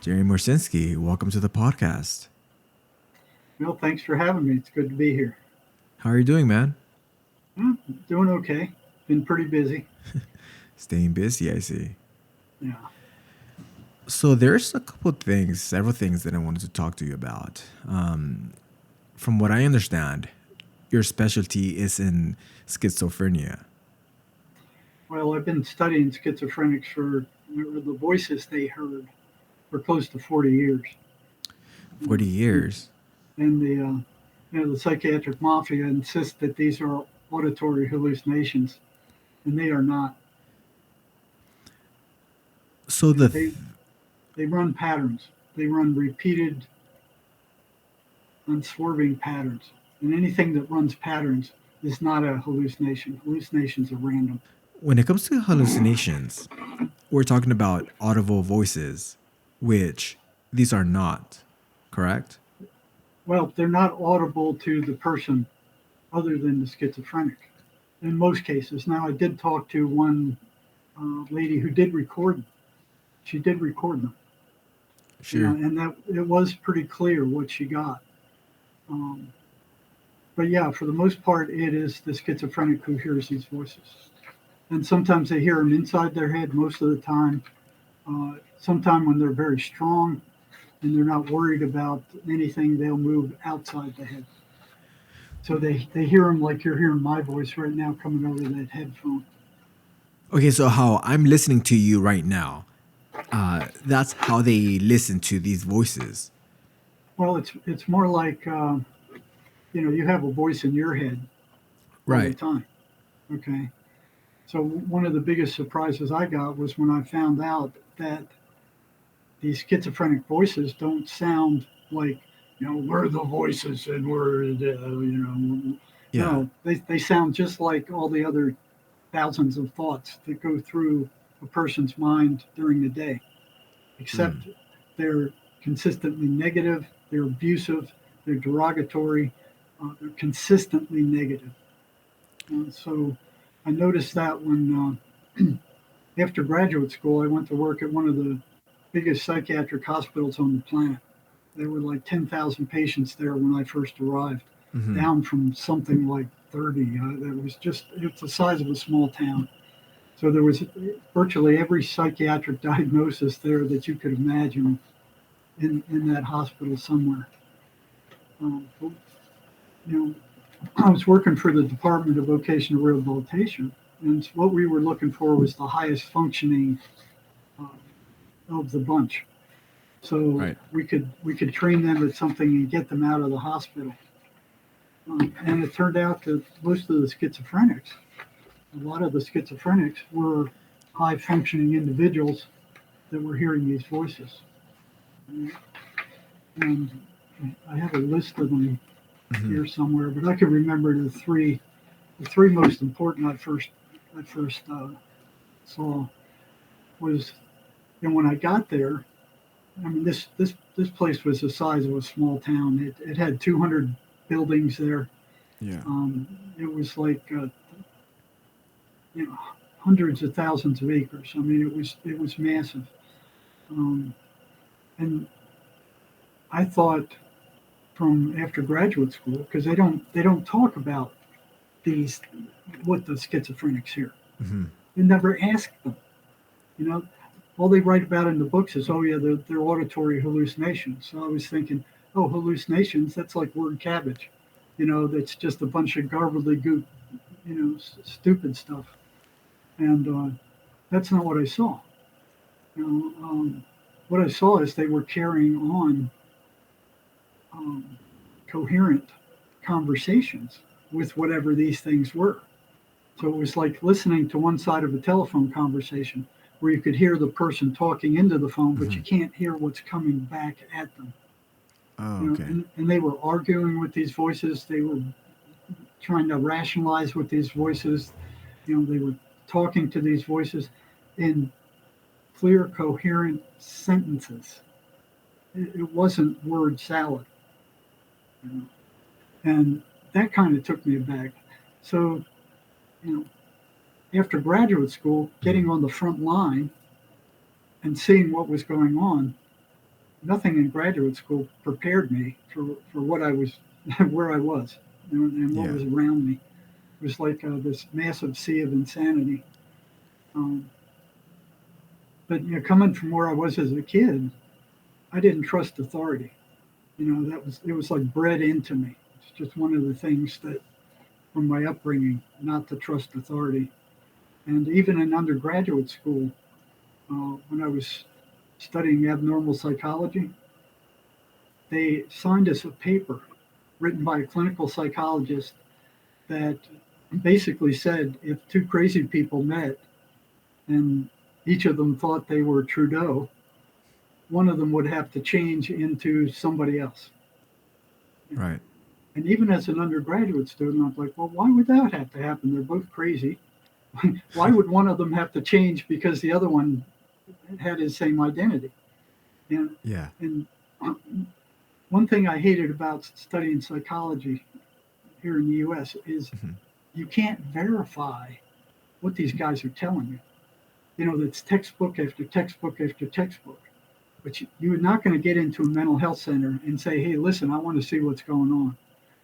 Jerry Marzinsky, welcome to the podcast. Well, thanks for having me. It's good to be here. How are you doing, man? Hmm, doing okay. Been pretty busy. Staying busy, I see. Yeah. So there's a couple of things, several things that I wanted to talk to you about. From what I understand, your specialty is in schizophrenia. Well, I've been studying schizophrenics for the voices they heard for close to 40 years. 40 And, years. and the psychiatric mafia insists that these are auditory hallucinations, and they are not. So You know, the they run patterns. They run repeated, unswerving patterns. And anything that runs patterns is not a hallucination. Hallucinations are random. when it comes to hallucinations, we're talking about audible voices, which these are not, correct? Well, they're not audible to the person other than the schizophrenic in most cases. Now, I did talk to one lady who did record them. She did record them, Sure. and that it was pretty clear what she got. Um, but yeah, for the most part, it is the schizophrenic who hears these voices, and sometimes they hear them inside their head. Most of the time, sometime when they're very strong and they're not worried about anything, they'll move outside the head. So they hear them like you're hearing my voice right now coming over that headphone. Okay, so how I'm listening to you right now, that's how they listen to these voices. Well, it's more like you have a voice in your head all the Right. time. Okay, so one of the biggest surprises I got was when I found out that these schizophrenic voices don't sound like we're the voices and we're Yeah. no, they sound just like all the other thousands of thoughts that go through a person's mind during the day, except they're consistently negative, they're abusive, they're derogatory, they're consistently negative. So I noticed that when after graduate school, I went to work at one of the biggest psychiatric hospitals on the planet. There were like 10,000 patients there when I first arrived, Hmm. down from something like 30. It's the size of a small town. So there was virtually every psychiatric diagnosis there that you could imagine in that hospital somewhere. But, you know, I was working for the Department of Vocational Rehabilitation, and what we were looking for was the highest functioning uh, of the bunch. So Right. we could train them at something and get them out of the hospital. And it turned out that most of the schizophrenics, a lot of the schizophrenics were high functioning individuals that were hearing these voices. And I have a list of them Hmm. here somewhere, but I can remember the three most important I first saw was, and when I got there, I mean this place was the size of a small town. It had 200 buildings there. Yeah. It was like you know hundreds of thousands of acres. I mean it was massive. Um, and I thought from after graduate school, because they don't talk about these what the schizophrenics hear. Hmm. They never ask them. You know, all they write about in the books is, oh yeah, they're auditory hallucinations. So I was thinking, oh, hallucinations, that's like word cabbage. That's just a bunch of gobbledygook, stupid stuff. And that's not what I saw. What I saw is they were carrying on um, coherent conversations with whatever these things were. So it was like listening to one side of a telephone conversation where you could hear the person talking into the phone, but Hmm. you can't hear what's coming back at them. Oh, okay. And they were arguing with these voices. They were trying to rationalize with these voices. They were talking to these voices in clear, coherent sentences. It wasn't word salad. You know? And that kind of took me aback. So, you know, after graduate school, Hmm. getting on the front line and seeing what was going on, nothing in graduate school prepared me for what I was, where I was, and what Yeah. was around me. It was like this massive sea of insanity. Um, but coming from where I was as a kid, I didn't trust authority. That was it was like bred into me. It's just one of the things that from my upbringing, not to trust authority. And even in undergraduate school, when I was studying abnormal psychology, they signed us a paper written by a clinical psychologist that basically said if two crazy people met and each of them thought they were Trudeau, one of them would have to change into somebody else. Right. And even as an undergraduate student, I was like, well, why would that have to happen? They're both crazy. Why would one of them have to change because the other one had his same identity? And, Yeah. and one thing I hated about studying psychology here in the US is Hmm. you can't verify what these guys are telling you. That's textbook after textbook after textbook. But you're not going to get into a mental health center and say, hey, listen, I want to see what's going on.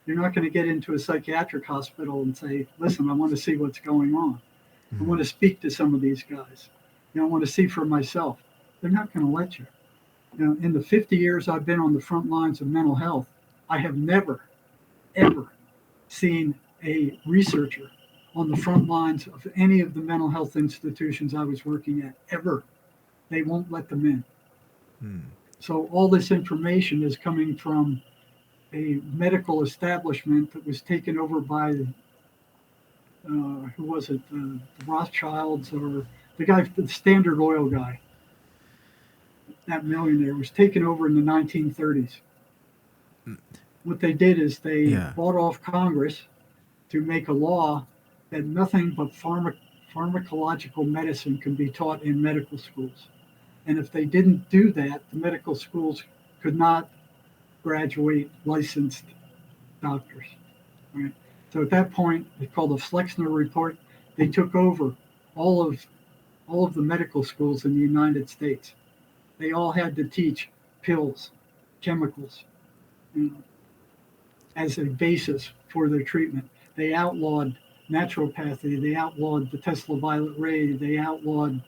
You're not going to get into a psychiatric hospital and say, listen, I want to see what's going on. I want Hmm. to speak to some of these guys. I want to see for myself. They're not going to let you. In the 50 years I've been on the front lines of mental health, I have never, ever seen a researcher on the front lines of any of the mental health institutions I was working at, ever. They won't let them in. Hmm. So all this information is coming from a medical establishment that was taken over by, who was it, the Rothschilds or the guy, the Standard Oil guy, that millionaire was taken over in the 1930s. What they did is they Yeah. bought off Congress to make a law that nothing but pharmacological medicine can be taught in medical schools. And if they didn't do that, the medical schools could not graduate licensed doctors. Right? So at that point, it's called the Flexner Report. They took over all of all of the medical schools in the United States. They all had to teach pills, chemicals, you know, as a basis for their treatment. They outlawed naturopathy. They outlawed the Tesla violet ray. They outlawed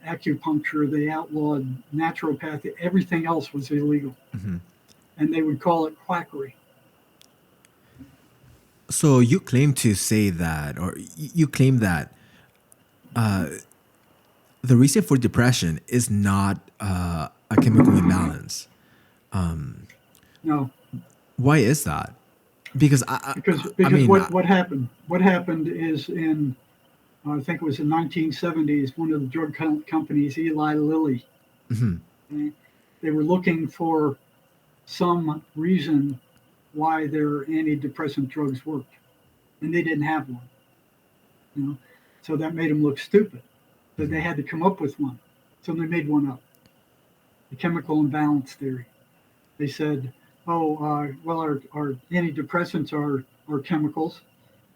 acupuncture. They outlawed naturopathy. Everything else was illegal, Hmm. and they would call it quackery. So you claim to say that, or you claim that the reason for depression is not a chemical imbalance. No, Why is that? Because I because mean, what happened? What happened is in I think it was the 1970s. One of the drug companies, Eli Lilly, mhm, okay, they were looking for some reason why their antidepressant drugs worked, and they didn't have one. You know, so that made them look stupid. So they mhm. had to come up with one. So they made one up, the chemical imbalance theory. They said, "Oh, well, our antidepressants are chemicals,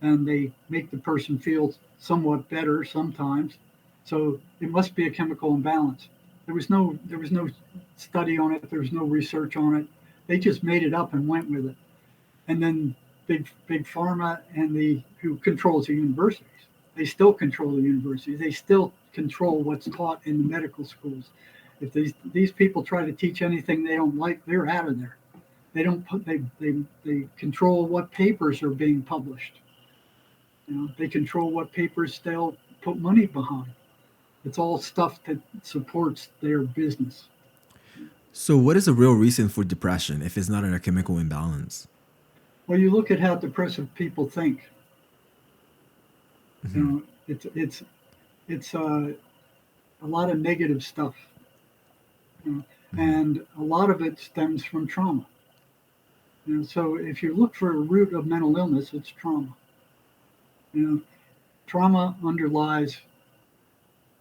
and they make the person feel somewhat better sometimes. So it must be a chemical imbalance." There was no study on it. There was no research on it. They just made it up and went with it. And then big pharma and the who controls the universities. They still control the universities. They still control what's taught in the medical schools. If these people try to teach anything they don't like, they're out of there. They don't put they control what papers are being published. They control what papers they'll put money behind. It's all stuff that supports their business. So what is the real reason for depression if it's not a chemical imbalance? Well, you look at how depressive people think. Hmm. It's a lot of negative stuff, you know, Hmm. and a lot of it stems from trauma. So if you look for a root of mental illness, it's trauma. You know, trauma underlies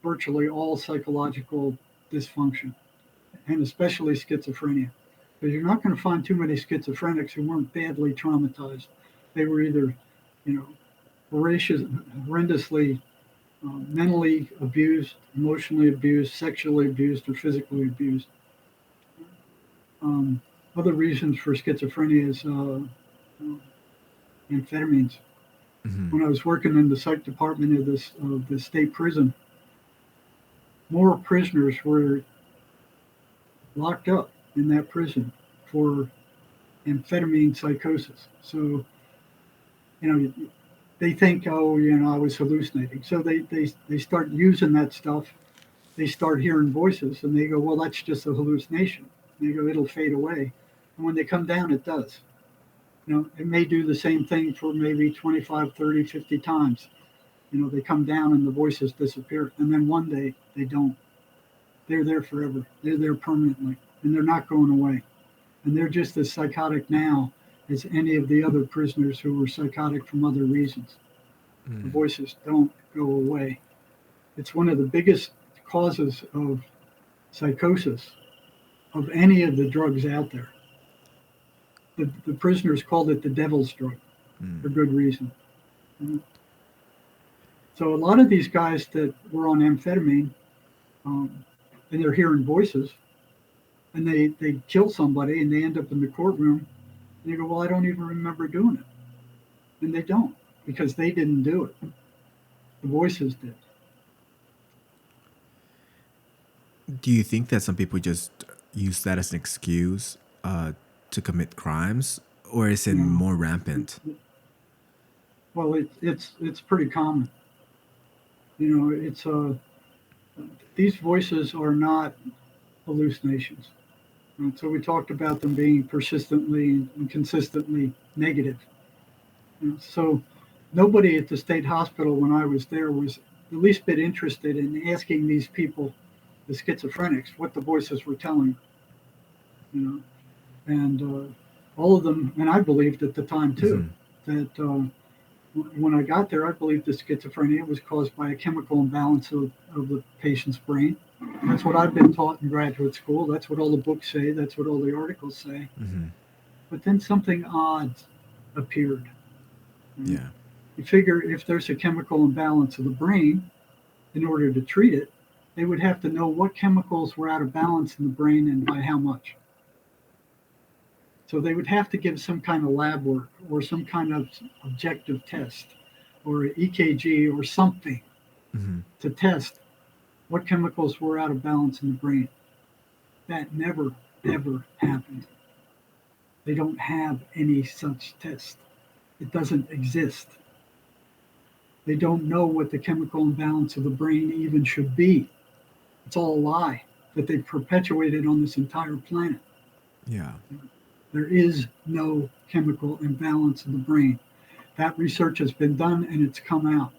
virtually all psychological dysfunction, and especially schizophrenia. Because you're not going to find too many schizophrenics who weren't badly traumatized. They were either, you know, horrendously mentally abused, emotionally abused, sexually abused, or physically abused. Um, Other reasons for schizophrenia is amphetamines. Mm-hmm. When I was working in the psych department of the state prison, more prisoners were locked up in that prison for amphetamine psychosis. So, you know, they think, oh, I was hallucinating. So they start using that stuff. They start hearing voices and they go, well, that's just a hallucination. And they go, it'll fade away. And when they come down, it does. It may do the same thing for maybe 25, 30, 50 times. They come down and the voices disappear. And then one day they don't. They're there forever. They're there permanently. And they're not going away. And they're just as psychotic now as any of the other prisoners who were psychotic from other reasons. The Mm. voices don't go away. It's one of the biggest causes of psychosis of any of the drugs out there. The prisoners called it the devil's drug Mm. for good reason. So a lot of these guys that were on amphetamine, um, and they're hearing voices, and they kill somebody, and they end up in the courtroom, and they go, "Well, I don't even remember doing it," and they don't because they didn't do it. The voices did. Do you think that some people just use that as an excuse to commit crimes, or is it You know, more rampant? well, it's pretty common. It's these voices are not hallucinations. And so we talked about them being persistently and consistently negative. So nobody at the state hospital when I was there was the least bit interested in asking these people, the schizophrenics, what the voices were telling them. And all of them, and I believed at the time too, Mm-hmm. that when I got there, I believed that schizophrenia was caused by a chemical imbalance of the patient's brain. That's what I've been taught in graduate school. That's what all the books say. That's what all the articles say. Mm-hmm. But then something odd appeared. Right? Yeah. You figure if there's a chemical imbalance of the brain, in order to treat it, they would have to know what chemicals were out of balance in the brain and by how much. So they would have to give some kind of lab work or some kind of objective test or EKG or something Mm-hmm. to test what chemicals were out of balance in the brain. That never, ever happened. They don't have any such test. It doesn't exist. They don't know what the chemical imbalance of the brain even should be. It's all a lie that they've perpetuated on this entire planet. Yeah. There is no chemical imbalance in the brain. That research has been done and it's come out.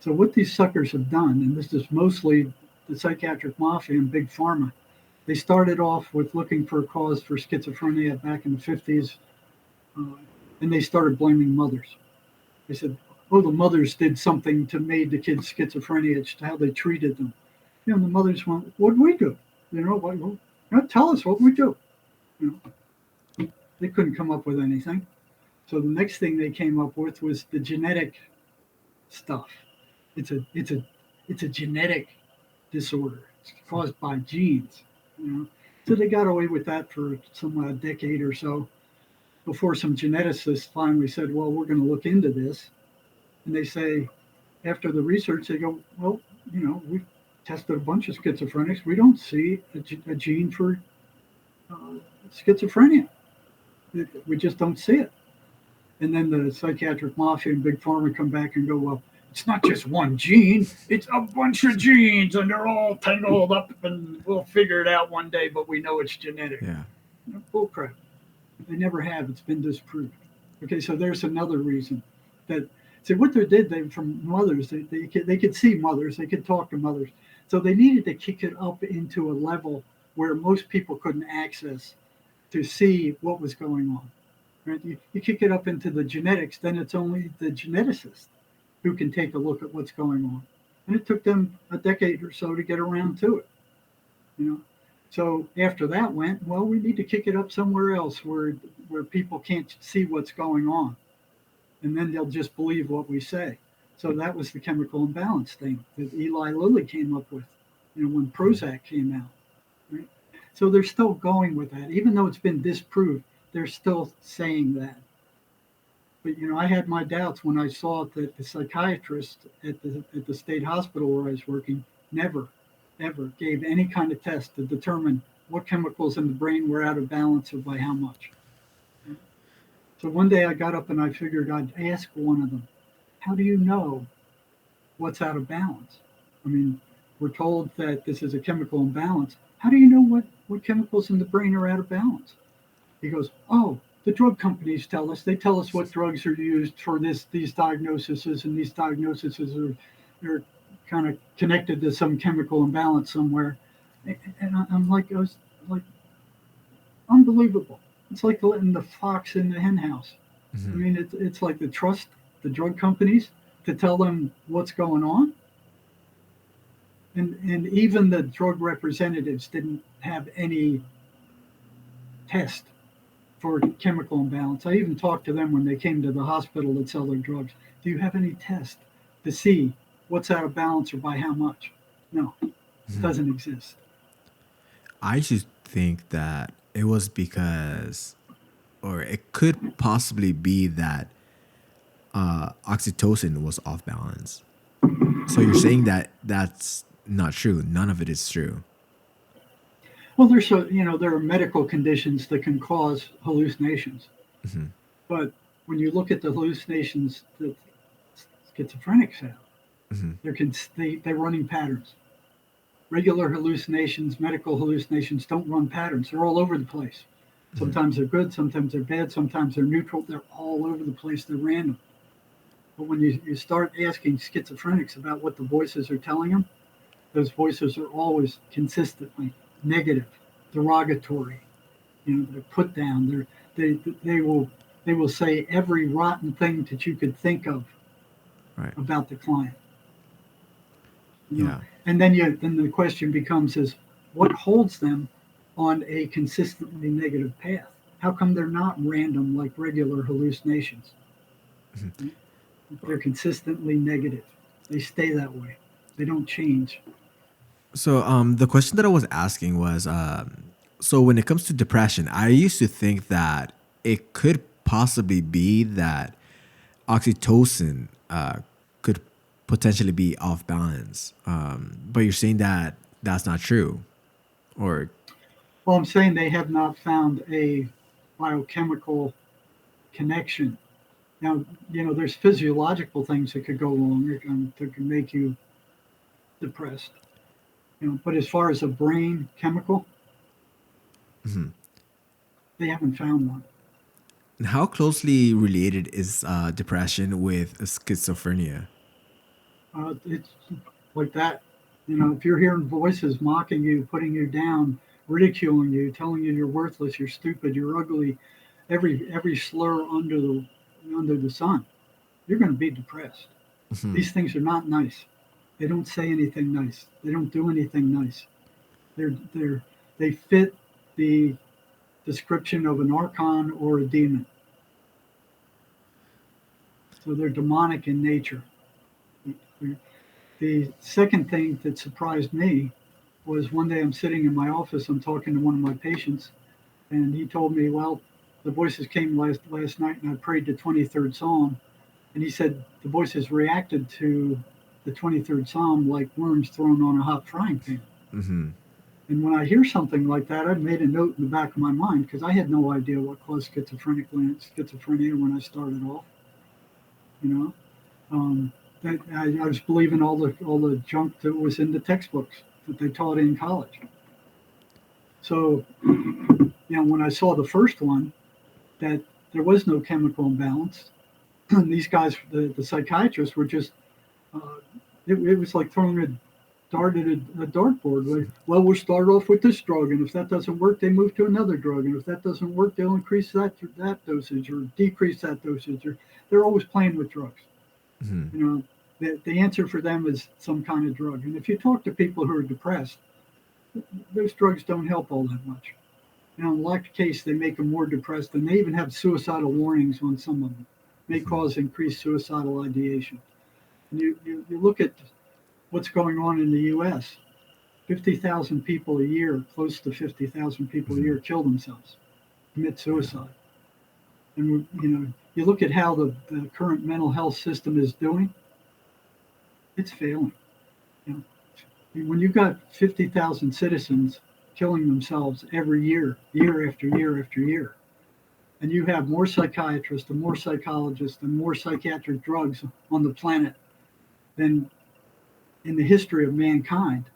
So what these suckers have done, and this is mostly the psychiatric mafia and big pharma, they started off with looking for a cause for schizophrenia back in the 50s, uh, and they started blaming mothers. They said, oh, the mothers did something to made the kids schizophrenia. It's how they treated them. The mothers went, what do we do? Tell us what we do. You they couldn't come up with anything. So the next thing they came up with was the genetic stuff. It's a it's a it's a genetic disorder. It's caused by genes. You know, so they got away with that for some decade or so before some geneticists finally said, "Well, we're going to look into this." And they say, after the research, they go, "Well, we've tested a bunch of schizophrenics. We don't see a gene for schizophrenia. We just don't see it." And then the psychiatric mafia and big pharma come back and go, "Well, it's not just one gene, it's a bunch of genes, and they're all tangled up, and we'll figure it out one day, but we know it's genetic." Yeah. Bullcrap. They never have. It's been disproved. Okay, so there's another reason that. See what they did. They from mothers. They could see mothers. They could talk to mothers. So they needed to kick it up into a level where most people couldn't access to see what was going on. Right? You kick it up into the genetics, then it's only the geneticist who can take a look at what's going on. And it took them a decade or so to get around to it. You know. So after that went, well, we need to kick it up somewhere else where people can't see what's going on, and then they'll just believe what we say. So that was the chemical imbalance thing that Eli Lilly came up with, when Prozac came out. Right? So they're still going with that, even though it's been disproved. They're still saying that. But I had my doubts when I saw that the psychiatrist at the state hospital where I was working never, ever gave any kind of test to determine what chemicals in the brain were out of balance or by how much. So one day I got up and I figured I'd ask one of them, "How do you know what's out of balance? I mean, we're told that this is a chemical imbalance. How do you know what chemicals in the brain are out of balance?" He goes, "Oh, the drug companies tell us. They tell us what drugs are used for these diagnoses, and these diagnoses are kind of connected to some chemical imbalance somewhere." And I'm like, I was like, unbelievable. It's like letting the fox in the hen house. I Hmm. mean, it's like the trust the drug companies to tell them what's going on, and even the drug representatives didn't have any test for chemical imbalance. I even talked to them when they came to the hospital to sell their drugs. Do you have any test to see what's out of balance or by how much? No, it Hmm. doesn't exist. I just think that it was because, or it could possibly be that oxytocin was off balance. So you're saying that that's not true. None of it is true. Well, there are medical conditions that can cause hallucinations, Hmm. but when you look at the hallucinations that schizophrenics have, Hmm. they're running patterns. Regular hallucinations, medical hallucinations, don't run patterns. They're all over the place. Hmm. Sometimes they're good, sometimes they're bad, sometimes they're neutral. They're all over the place. They're random. But when you start asking schizophrenics about what the voices are telling them, those voices are always consistently negative, derogatory. They're put down. They will they will say every rotten thing that you could think of Right. about the client. you know Yeah. and then the question becomes is what holds them on a consistently negative path? How come they're not random like regular hallucinations? They're consistently negative. They stay that way. They don't change. So the question that I was asking was so when it comes to depression, I used to think that it could possibly be that oxytocin could potentially be off balance. But you're saying that that's not true, or Well, I'm saying they have not found a biochemical connection. Now, there's physiological things that could go wrong that can make you depressed. But as far as a brain chemical, Mhm. they haven't found one. And how closely related is depression with schizophrenia? It's like that. If you're hearing voices mocking you, putting you down, ridiculing you, telling you you're worthless, you're stupid, you're ugly, every slur under the sun, you're going to be depressed. Mhm. These things are not nice. They don't say anything nice. They don't do anything nice. They fit the description of an archon or a demon. So they're demonic in nature. The second thing that surprised me was one day I'm sitting in my office, I'm talking to one of my patients, and he told me, well, the voices came last night and I prayed the 23rd Psalm. And he said the voices reacted to the 23rd Psalm like worms thrown on a hot frying pan. Mhm. And when I hear something like that, I've made a note in the back of my mind because I had no idea what caused schizophrenia when I started off. You know, um, I was believing all the junk that was in the textbooks that they taught in college. So when I saw the first one, that there was no chemical imbalance, these guys, the psychiatrists, were just uh, it was like throwing a dart at a dartboard. Like, well, we'll start off with this drug, and if that doesn't work, they move to another drug, and if that doesn't work, they'll increase that dosage or decrease that dosage. Or they're always playing with drugs. Mhm. You know, the answer for them is some kind of drug. And if you talk to people who are depressed, those drugs don't help all that much. In like case, they make them more depressed, and they even have suicidal warnings on some of them. May Mhm. cause increased suicidal ideation. And you look at what's going on in the U.S. 50,000 people a year, close to 50,000 people a Hmm. year, kill themselves, commit suicide. And you look at how the current mental health system is doing; it's failing. You when you've got 50,000 citizens killing themselves every year, year after year after year, and you have more psychiatrists and more psychologists and more psychiatric drugs on the planet than in the history of mankind,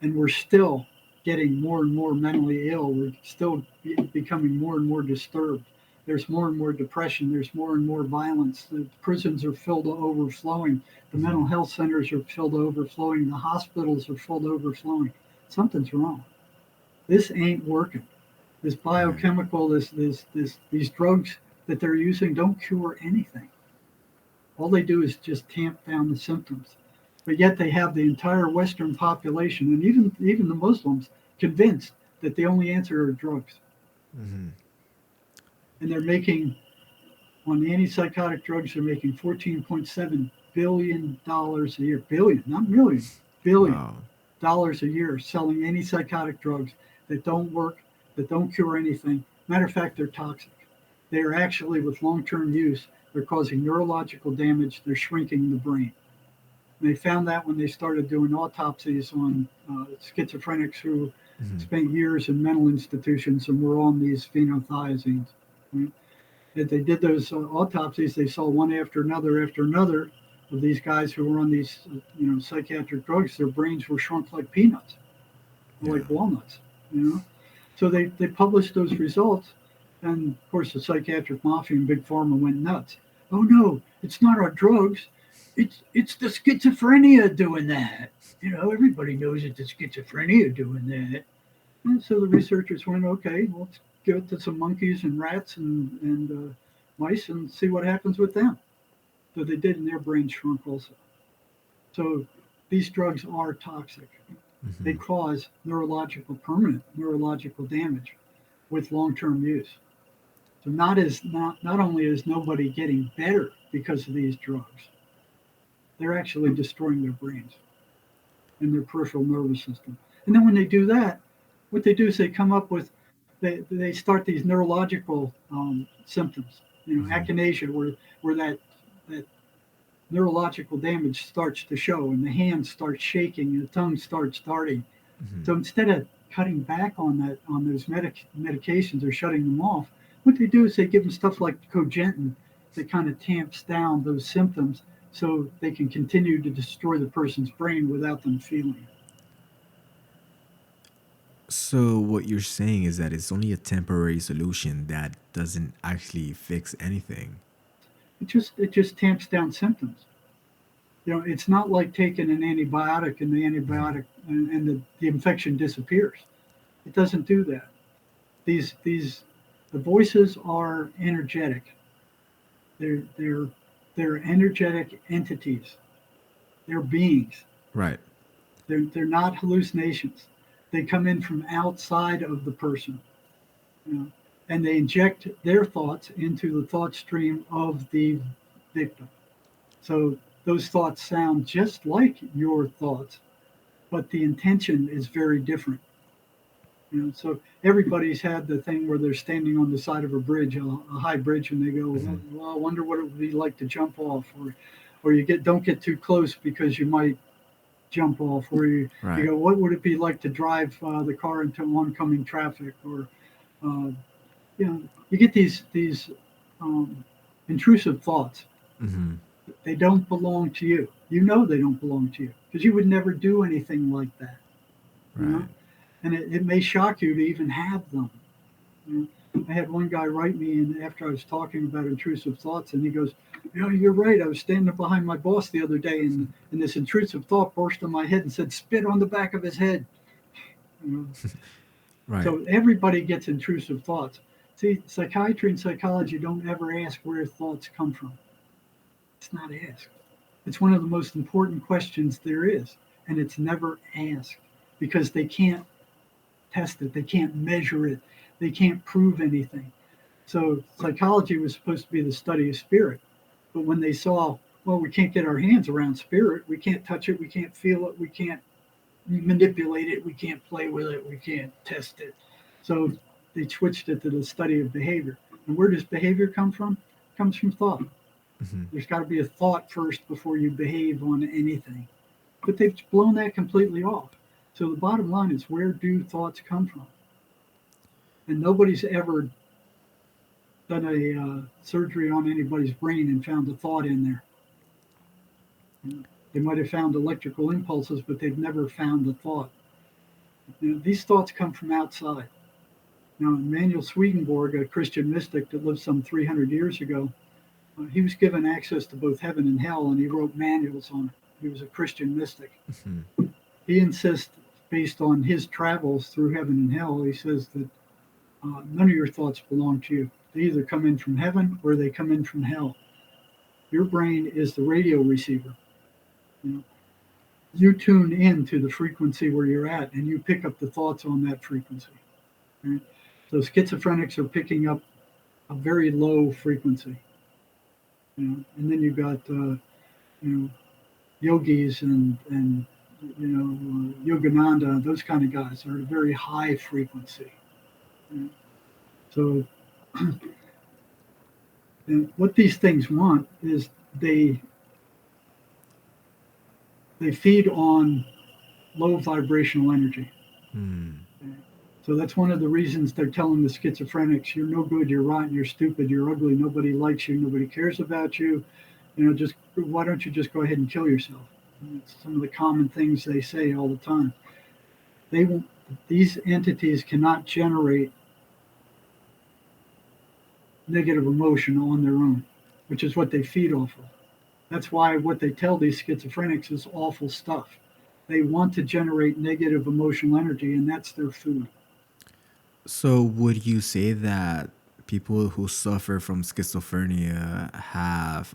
and we're still getting more and more mentally ill. We're still becoming more and more disturbed. There's more and more depression. There's more and more violence. The prisons are filled to overflowing. The mental Hmm. health centers are filled to overflowing. The hospitals are full to overflowing. Something's wrong. This ain't working. This Right. biochemical, these drugs that they're using don't cure anything. All they do is just tamp down the symptoms. But yet they have the entire Western population and even the Muslims convinced that the only answer are drugs. Hmm. And they're making on the antipsychotic drugs, they're making $14.7 billion a year. Billion, not million, billion Wow. dollars a year selling antipsychotic drugs that don't work, that don't cure anything. Matter of fact, they're toxic. They are actually, with long term use, they're causing neurological damage, they're shrinking the brain. And they found that when they started doing autopsies on schizophrenics who Hmm. spent years in mental institutions and were on these phenothiazines. Right? As they did those autopsies, they saw one after another of these guys who were on these, psychiatric drugs. Their brains were shrunk like peanuts, Yeah. like walnuts. You know, so they published those results, and of course the psychiatric mafia and big pharma went nuts. Oh no, it's not our drugs, it's the schizophrenia doing that. Everybody knows it's the schizophrenia doing that. And so the researchers went, okay, well, let's give it to some monkeys and rats and mice and see what happens with them. So they did, and their brains shrunk also. So these drugs are toxic. They Hmm. cause permanent neurological damage with long-term use. So not only is nobody getting better because of these drugs, they're actually destroying their brains and their peripheral nervous system. And then when they do that, what they do is they come up with they start these neurological symptoms. Hmm. Akinesia, where that neurological damage starts to show, and the hand starts shaking, and the tongue starts starting. Hmm. So instead of cutting back on those medications or shutting them off, what they do is they give them stuff like cogentin that kind of tamps down those symptoms so they can continue to destroy the person's brain without them feeling it. So what you're saying is that it's only a temporary solution that doesn't actually fix anything. It just tamps down symptoms. It's not like taking an antibiotic and the Hmm. antibiotic and the infection disappears. It doesn't do that. These the voices are energetic. They're energetic entities. They're beings. Right. They're not hallucinations. They come in from outside of the person, you know, and they inject their thoughts into the thought stream of the victim. So those thoughts sound just like your thoughts, but the intention is very different. So everybody's had the thing where they're standing on the side of a bridge, a high bridge, and they go, Hmm. well, I wonder what it would be like to jump off, or you don't get too close because you might jump off, or you Right. go, what would it be like to drive the car into oncoming traffic, or uh, you get these um, intrusive thoughts. Hmm. They don't belong to you. You know they don't belong to you because you would never do anything like that. You know, Right. and it may shock you to even have them. You I had one guy write me, and after I was talking about intrusive thoughts, and he goes, you're right. I was standing behind my boss the other day, and this intrusive thought burst in my head and said, spit on the back of his head. You know? Right. So everybody gets intrusive thoughts. See, psychiatry and psychology don't ever ask where thoughts come from. It's not asked. It's one of the most important questions there is, and it's never asked because they can't test it, they can't measure it, they can't prove anything. So psychology was supposed to be the study of spirit, but when they saw, well, we can't get our hands around spirit, we can't touch it, we can't feel it, we can't. manipulate it. We can't play with it. We can't test it. So they switched it to the study of behavior. And where does behavior come from? It comes from thought. Hmm. There's got to be a thought first before you behave on anything. But they've blown that completely off. So the bottom line is, where do thoughts come from? And nobody's ever done a surgery on anybody's brain and found a thought in there. They might have found electrical impulses, but they've never found a thought. These thoughts come from outside. Now, Emanuel Swedenborg, a Christian mystic that lived some 300 years ago, he was given access to both heaven and hell, and he wrote manuals on it. He was a Christian mystic. Hmm. He insists, based on his travels through heaven and hell, he says that none of your thoughts belong to you. They either come in from heaven or they come in from hell. Your brain is the radio receiver. You know, you tune in to the frequency where you're at, and you pick up the thoughts on that frequency. Right? So schizophrenics are picking up a very low frequency. And then you've got yogis and Yogananda, those kind of guys are at a very high frequency. You know? So what these things want is they feed on low vibrational energy. Mm. So that's one of the reasons they're telling the schizophrenics, you're no good, you're rotten, you're stupid, you're ugly, nobody likes you, nobody cares about you. Just why don't you just go ahead and kill yourself? And it's some of the common things they say all the time. These entities cannot generate negative emotion on their own, which is what they feed off of. That's why what they tell these schizophrenics is awful stuff. They want to generate negative emotional energy, and that's their food. So, would you say that people who suffer from schizophrenia have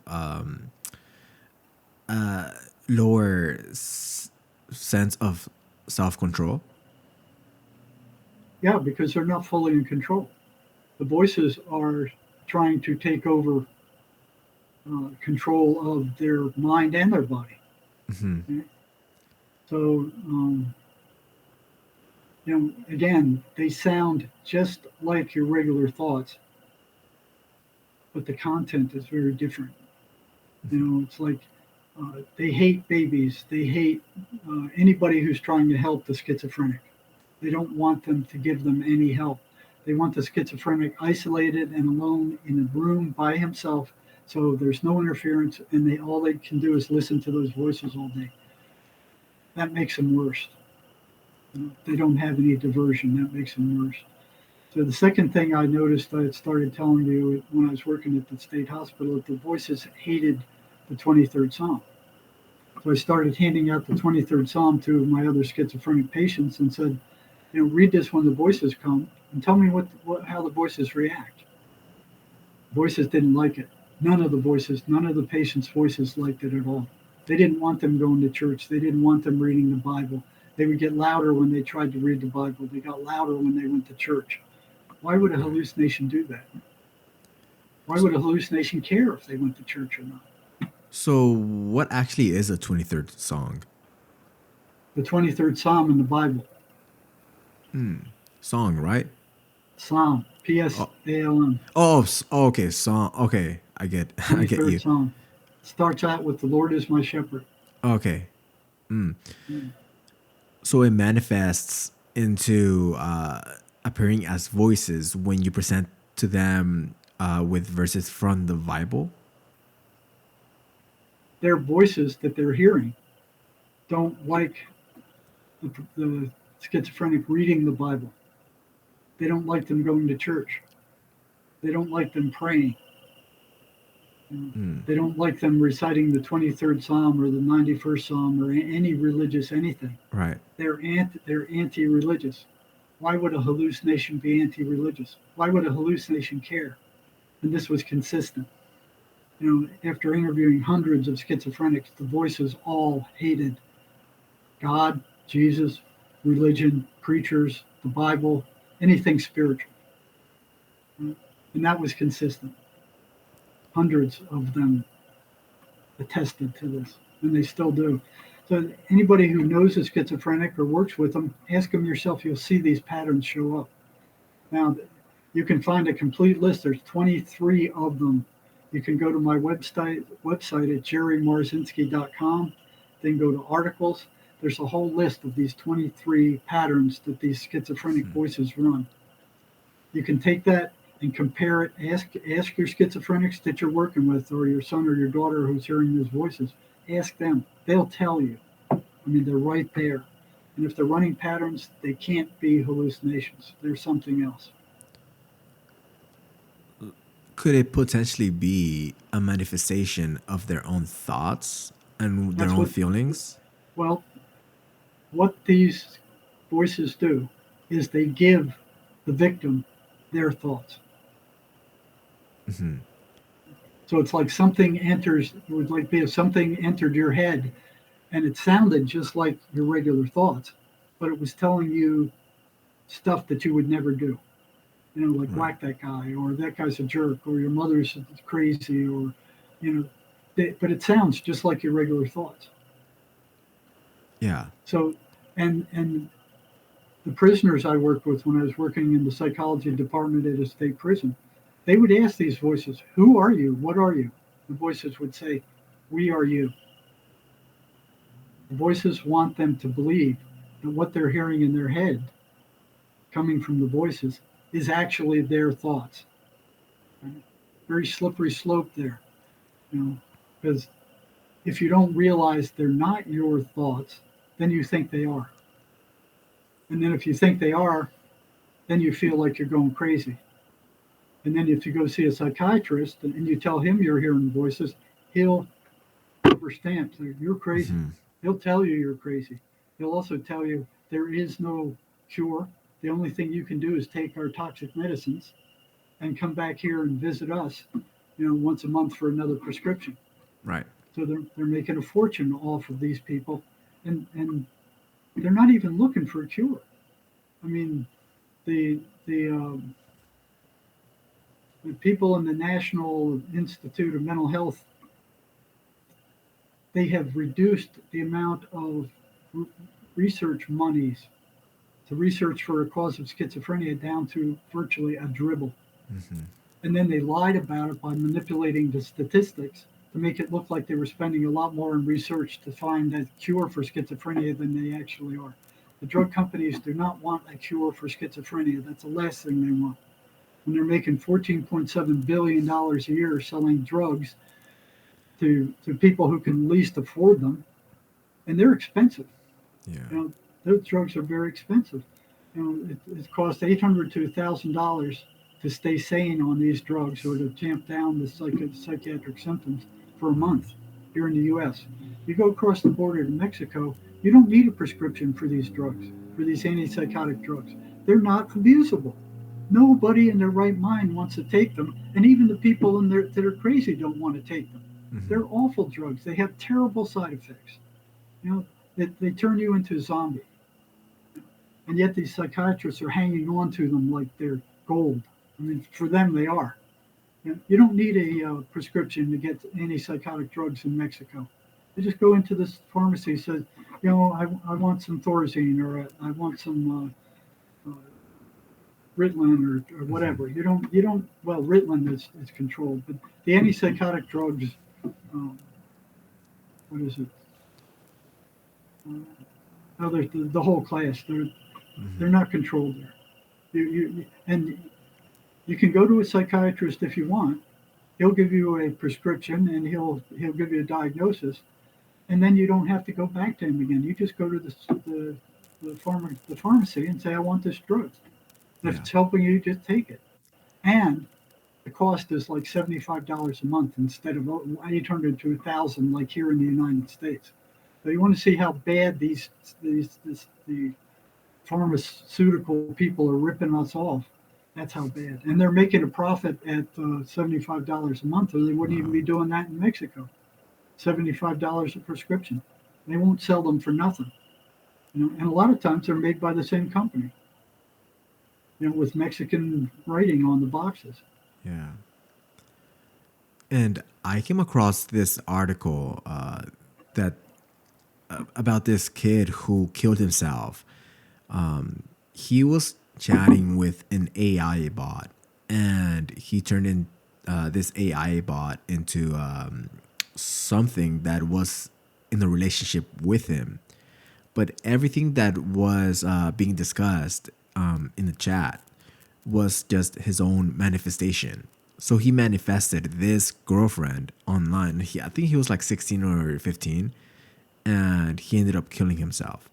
lower sense of self control? Yeah, because they're not fully in control. The voices are trying to take over control of their mind and their body. Hmm. Okay? So, again, they sound just like your regular thoughts, but the content is very different. It's like they hate babies. They hate anybody who's trying to help the schizophrenic. They don't want them to give them any help. They want the schizophrenic isolated and alone in a room by himself, so there's no interference, and all they can do is listen to those voices all day. That makes them worse. They don't have any diversion. That makes them worse. So the second thing I noticed, I had started telling you when I was working at the state hospital, that the voices hated the 23rd Psalm. So I started handing out the 23rd Psalm to my other schizophrenic patients and said, read this when the voices come and tell me how the voices react. Voices didn't like it. None of the patients' voices liked it at all. They didn't want them going to church. They didn't want them reading the Bible. They would get louder when they tried to read the Bible. They got louder when they went to church. Why would a hallucination do that? Why would a hallucination care if they went to church or not? So, what actually is a 23rd song? The 23rd Psalm in the Bible. Song, right? Psalm, Oh, P-S-A-L-M. okay, song. Okay, I get, I get 23rd you. Psalm. Starts out with, the Lord is my shepherd. Okay, Yeah. so it manifests into appearing as voices when you present to them with verses from the Bible. Their voices that they're hearing don't like the schizophrenic reading the Bible. They don't like them going to church. They don't like them praying. Mm. They don't like them reciting the 23rd Psalm or the 91st Psalm or any religious anything. Right. They're anti-religious. Why would a hallucination be anti-religious? Why would a hallucination care? And this was consistent. After interviewing hundreds of schizophrenics, the voices all hated God, Jesus, religion, preachers, the Bible, anything spiritual. And that was consistent. Hundreds of them attested to this, and they still do. So anybody who knows a schizophrenic or works with them, ask them yourself. You'll see these patterns show up. Now, you can find a complete list. There's 23 of them. You can go to my website at jerrymarzinsky.com, then go to articles. There's a whole list of these 23 patterns that these schizophrenic voices run. You can take that and compare it. Ask your schizophrenics that you're working with, or your son or your daughter who's hearing those voices. Ask them. They'll tell you. I mean, they're right there. And if they're running patterns, they can't be hallucinations. They're something else. Could it potentially be a manifestation of their own thoughts and their That's own what, feelings? well, what these voices do is they give the victim their thoughts. So it's like something enters, it would like be if something entered your head and it sounded just like your regular thoughts, but it was telling you stuff that you would never do. You know, like Right. whack that guy, or that guy's a jerk, or your mother's crazy, or, you know, but it sounds just like your regular thoughts. Yeah. So, and the prisoners I worked with when I was working in the psychology department at a state prison, they would ask these voices, "Who are you? What are you?" The voices would say, "We are you." The voices want them to believe that what they're hearing in their head, coming from the voices, is actually their thoughts. Right? Very slippery slope there, you know, because if you don't realize they're not your thoughts, then you think they are. And then if you think they are, then you feel like you're going crazy. And then if you go see a psychiatrist and you tell him you're hearing voices, he'll overstamp. You're crazy. He'll tell you you're crazy. He'll also tell you there is no cure. The only thing you can do is take our toxic medicines and come back here and visit us, once a month for another prescription. Right. So they're making a fortune off of these people, and they're not even looking for a cure. I mean, the the um, the people in the National Institute of Mental Health, they have reduced the amount of research monies to research for a cause of schizophrenia down to virtually a dribble. And then they lied about it by manipulating the statistics to make it look like they were spending a lot more in research to find a cure for schizophrenia than they actually are. The drug companies do not want a cure for schizophrenia. That's the last thing they want. When they're making $14.7 billion a year selling drugs to people who can least afford them, and they're expensive. Yeah. Those drugs are very expensive. It costs $800 to $1,000 to stay sane on these drugs or to tamp down the psychiatric symptoms for a month here in the U.S. You go across the border to Mexico, you don't need a prescription for these drugs, for these antipsychotic drugs. They're not abusable. Nobody in their right mind wants to take them, and even the people that are crazy don't want to take them. They're awful drugs. They have terrible side effects. You know, they turn you into a zombie, and yet these psychiatrists are hanging on to them like they're gold. I mean, for them, they are. You don't need a prescription to get antipsychotic drugs in Mexico. You just go into this pharmacy, says, I want some Thorazine, or I want some Ritalin, or whatever. You don't. Well, Ritalin is controlled, but the antipsychotic drugs, um, what is it? There's the whole class. They're not controlled there. And you can go to a psychiatrist if you want. He'll give you a prescription and he'll give you a diagnosis, and then you don't have to go back to him again. You just go to the pharmacy and say, I want this drug. And if Yeah. it's helping you, just take it. And the cost is like $75 a month instead of 800 to 1,000 like here in the United States. So you want to see how bad the pharmaceutical people are ripping us off. That's how bad. And they're making a profit at $75 a month, or they wouldn't even be doing that in Mexico. $75 a prescription. They won't sell them for nothing. And a lot of times they're made by the same company, with Mexican writing on the boxes. Yeah. And I came across this article that about this kid who killed himself. He was chatting with an AI bot, and he turned in this AI bot into something that was in a relationship with him. But everything that was being discussed in the chat was just his own manifestation. So he manifested this girlfriend online. I think he was like 16 or 15, and he ended up killing himself.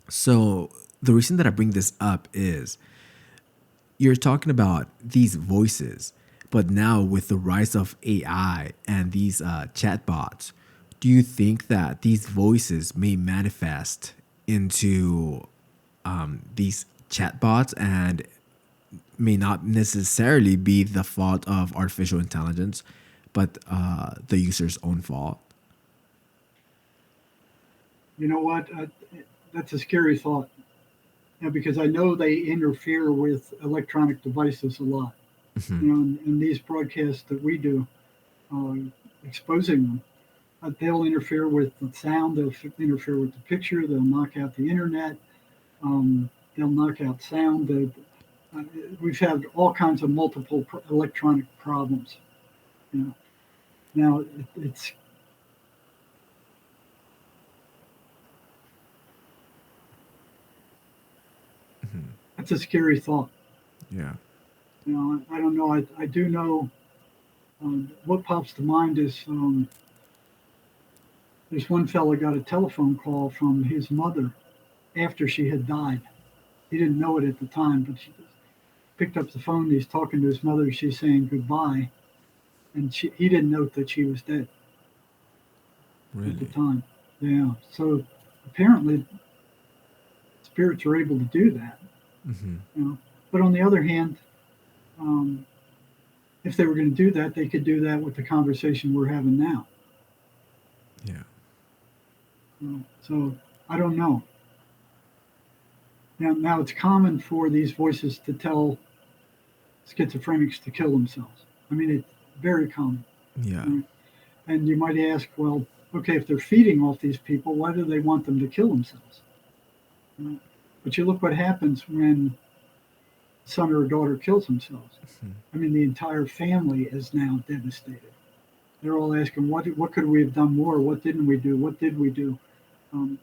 So the reason that I bring this up is you're talking about these voices, but now with the rise of AI and these chatbots, do you think that these voices may manifest into these chatbots and may not necessarily be the fault of artificial intelligence, but the user's own fault? You know what? That's a scary thought. Because I know they interfere with electronic devices a lot. In these broadcasts that we do, uh, exposing them, they'll interfere with the sound. They'll interfere with the picture. They'll knock out the internet. They'll knock out sound. Uh, we've had all kinds of multiple electronic problems. You know, now it's a scary thought. Yeah. I don't know. I do know what pops to mind is there's one fellow got a telephone call from his mother after she had died. He didn't know it at the time, but she picked up the phone. He's talking to his mother. She's saying goodbye, and he didn't know that she was dead at the Really? time. Yeah. So apparently, spirits are able to do that. But on the other hand, um, if they were going to do that, they could do that with the conversation we're having now. Yeah. So I don't know. Now it's common for these voices to tell schizophrenics to kill themselves. I mean, it's very common. Yeah. And you might ask, well, okay, if they're feeding off these people, why do they want them to kill themselves? But you look what happens when a son or a daughter kills themselves. I mean, the entire family is now devastated. They're all asking, what could we have done more? What didn't we do? What did we do? Um,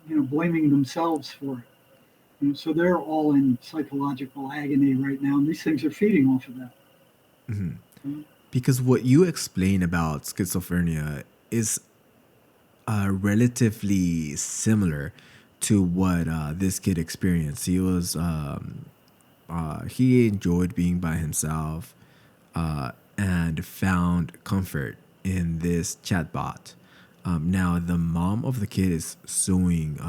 blaming themselves for it. So they're all in psychological agony right now, and these things are feeding off of that. Because what you explain about schizophrenia is relatively similar to what this kid experienced. He enjoyed being by himself and found comfort in this chatbot. Now, the mom of the kid is suing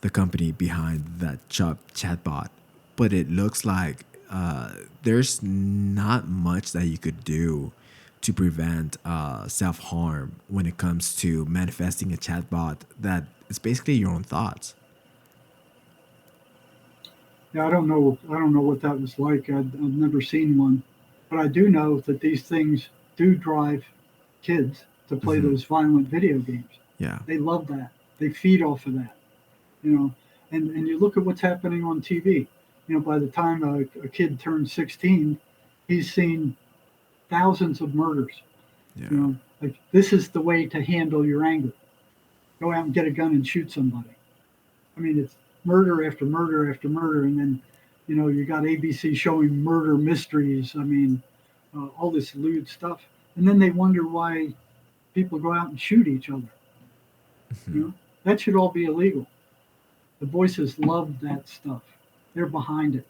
the company behind that chatbot, but it looks like there's not much that you could do to prevent self harm when it comes to manifesting a chatbot that is basically your own thoughts. Yeah, I don't know. I don't know what that was like. I've never seen one, but I do know that these things do drive kids to play those violent video games. Yeah. They love that. They feed off of that. You know, and you look at what's happening on TV. By the time a kid turns 16, he's seen thousands of murders. Yeah. Like this is the way to handle your anger. Go out and get a gun and shoot somebody. I mean, it's murder after murder after murder, and then you got ABC showing murder mysteries. I mean, all this lewd stuff, and then they wonder why people go out and shoot each other. That should all be illegal. The voices love that stuff. They're behind it.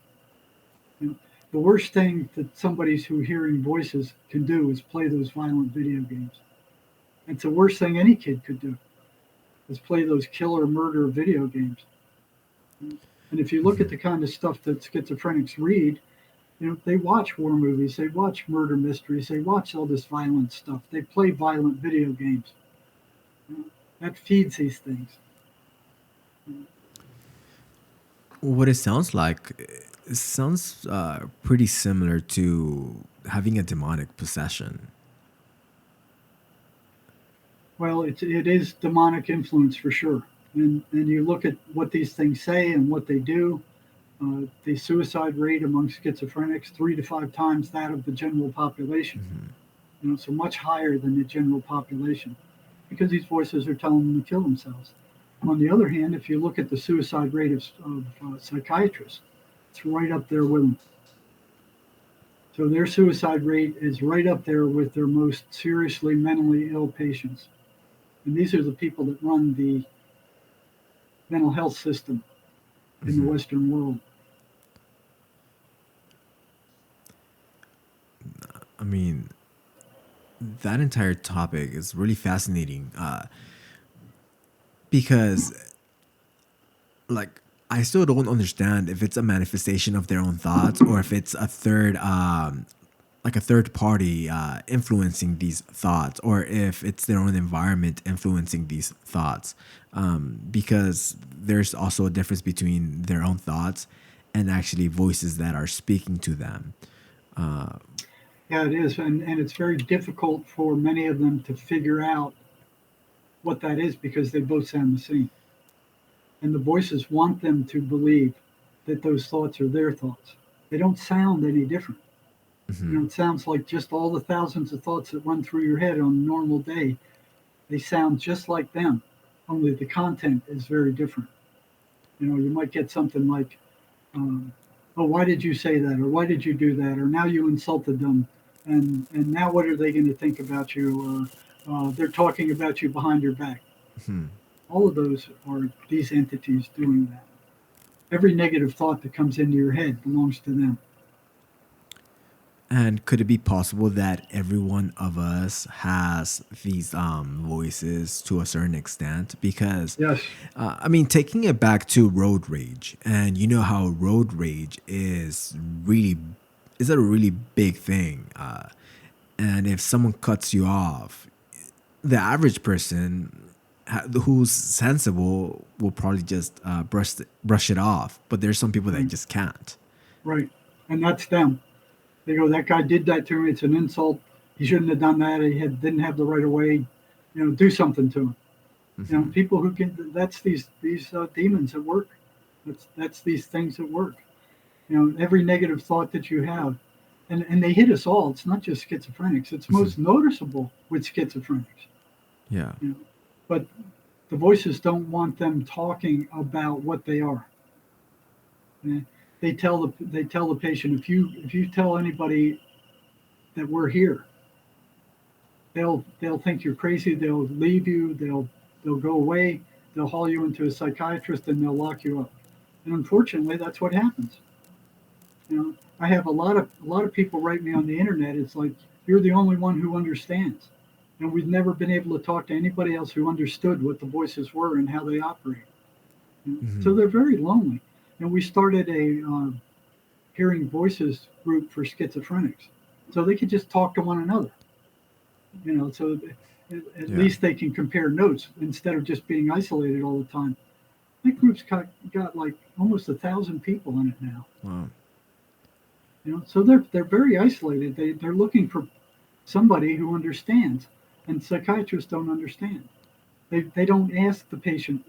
You know, the worst thing that somebody who's hearing voices can do is play those violent video games. It's the worst thing any kid could do is play those killer murder video games. And if you look at the kind of stuff that schizophrenics read, they watch war movies, they watch murder mysteries, they watch all this violent stuff, they play violent video games. That feeds these things. What it sounds like, it sounds pretty similar to having a demonic possession. Well, it is demonic influence for sure. And you look at what these things say and what they do. The suicide rate among schizophrenics 3 to 5 times that of the general population. Hmm. So much higher than the general population because these voices are telling them to kill themselves. On the other hand, if you look at the suicide rate of psychiatrists, it's right up there with them. So their suicide rate is right up there with their most seriously mentally ill patients. And these are the people that run the mental health system in the Hmm. Western world. I mean, that entire topic is really fascinating because, like, I still don't understand if it's a manifestation of their own thoughts or if it's a third, like a third party influencing these thoughts, or if it's their own environment influencing these thoughts. Because there's also a difference between their own thoughts and actually voices that are speaking to them. Yeah, it is. And it's very difficult for many of them to figure out what that is because they both sound the same. And the voices want them to believe that those thoughts are their thoughts. They don't sound any different. Hmm. It sounds like just all the thousands of thoughts that run through your head on a normal day, they sound just like them, only the content is very different. You might get something like, um, "Oh, why did you say that?" or "Why did you do that?" or "Now you insulted them," and now what are they going to think about you? Or they're talking about you behind your back. Hmm. All of those are these entities doing that. Every negative thought that comes into your head belongs to them. And could it be possible that every one of us has these voices to a certain extent? Because, Yes. I mean, taking it back to road rage, and you know how road rage really is a really big thing. And if someone cuts you off, the average person who's sensible will probably just brush it off. But there's some people that Right. just can't. Right. And that's them. They go, "That guy did that to me. It's an insult. He shouldn't have done that. Didn't have the right of way. Do something to him." Hmm. People who can. That's these demons at work. That's these things at work. Every negative thought that you have, and they hit us all. It's not just schizophrenics. It's Hmm. most noticeable with schizophrenics. Yeah. You know, but the voices don't want them talking about what they are. Eh, they tell the patient, if you tell anybody that we're here, they'll think you're crazy. They'll leave you. They'll go away. They'll haul you into a psychiatrist and they'll lock you up. And unfortunately, that's what happens. I have a lot of people write me on the internet. It's like, you're the only one who understands, and we've never been able to talk to anybody else who understood what the voices were and how they operate. So Hmm. they're very lonely. And we started a hearing voices group for schizophrenics, so they could just talk to one another. So at Yeah. least they can compare notes instead of just being isolated all the time. That group's got like almost 1,000 people in it now. Wow. So they're very isolated. They're looking for somebody who understands, and psychiatrists don't understand. They don't ask the patient,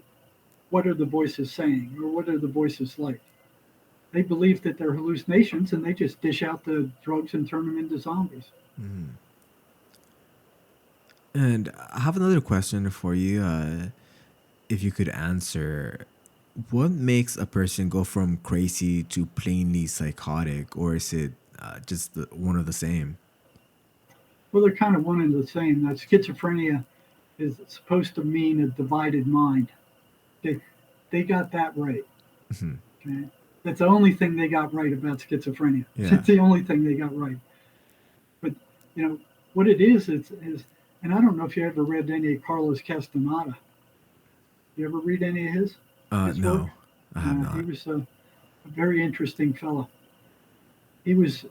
what are the voices saying or what are the voices like. They believe that they're hallucinations and they just dish out the drugs and turn them into zombies. Hmm. And I have another question for you. If you could answer, what makes a person go from crazy to plainly psychotic, or is it just one of the same? Well, they're kind of one and the same. That schizophrenia is supposed to mean a divided mind. They they got that right. Mhm. Okay, that's the only thing they got right about schizophrenia. Yeah. It's the only thing they got right. But you know what it is, and I don't know if you ever read any of Carlos Castaneda. You ever read any of his work? No, I have He not. was a very interesting fellow. He was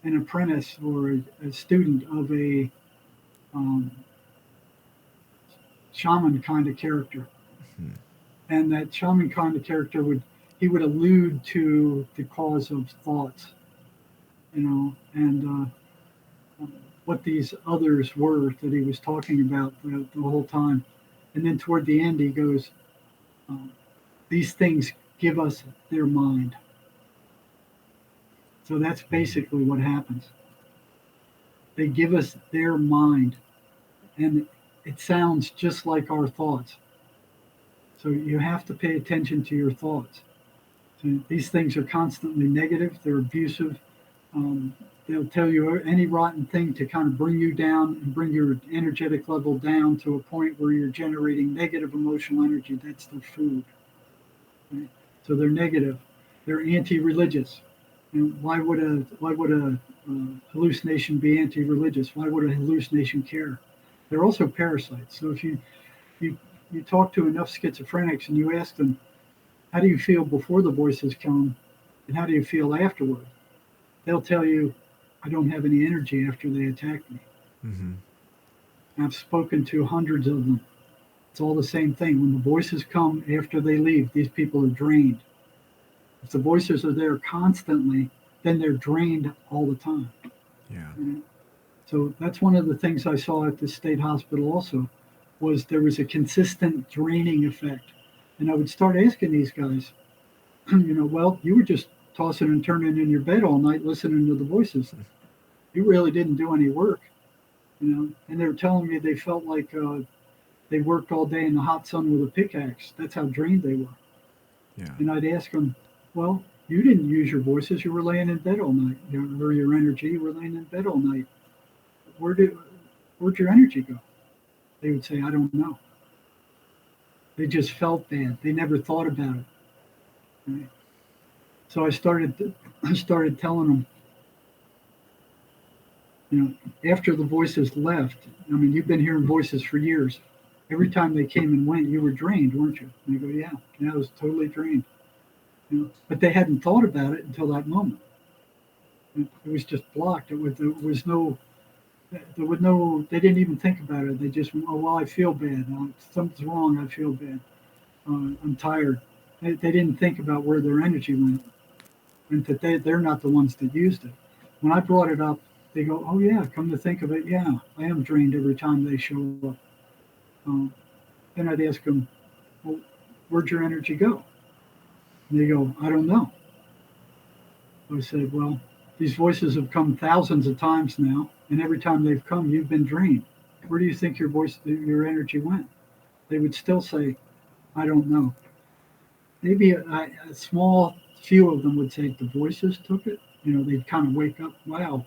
an apprentice or a student of a um, shaman kind of character, Hmm. and that shaman kind of character would allude to the cause of thoughts, and what these others were that he was talking about the whole time. And then toward the end, he goes, um, these things give us their mind. So that's basically what happens. They give us their mind, and it sounds just like our thoughts. So you have to pay attention to your thoughts. So these things are constantly negative, they're abusive. Um, they'll tell you any rotten thing to kind of bring you down and bring your energetic level down to a point where you're generating negative emotional energy. That's their food. Right? So they're negative. They're anti-religious. And why would a hallucination be anti-religious? Why would a hallucination care? They're also parasites. So if you you talk to enough schizophrenics and you ask them, how do you feel before the voices come, and how do you feel afterward? They'll tell you, I don't have any energy after they attack me. Mm-hmm. I've spoken to hundreds of them. It's all the same thing. When the voices come after they leave, these people are drained. If the voices are there constantly, then they're drained all the time. Yeah. You know? So that's one of the things I saw at the state hospital also was there was a consistent draining effect. And I would start asking these guys, well, you were just tossing and turning in your bed all night listening to the voices. You really didn't do any work. And they were telling me they felt like they worked all day in the hot sun with a pickaxe. That's how drained they were. Yeah. And I'd ask them, well, you didn't use your voices. You were laying in bed all night. Or your energy, you were laying in bed all night. Where did where'd your energy go? They would say, I don't know. They just felt bad. They never thought about it. Right? So I started telling them, after the voices left. I mean, you've been hearing voices for years. Every time they came and went, you were drained, weren't you? And they go, yeah, I was totally drained. But they hadn't thought about it until that moment. It was just blocked. There was no, they didn't even think about it. They just went, oh, well, I feel bad. Something's wrong. I feel bad. I'm tired. They didn't think about where their energy went and that they're not the ones that used it. When I brought it up, they go, oh, yeah, come to think of it, yeah, I am drained every time they show up. Um, then I'd ask them, well, where'd your energy go? And they go, I don't know. I said, well, these voices have come thousands of times now, and every time they've come, you've been drained. Where do you think your energy went? They would still say, I don't know. Maybe a small few of them would say the voices took it. They'd kind of wake up, wow,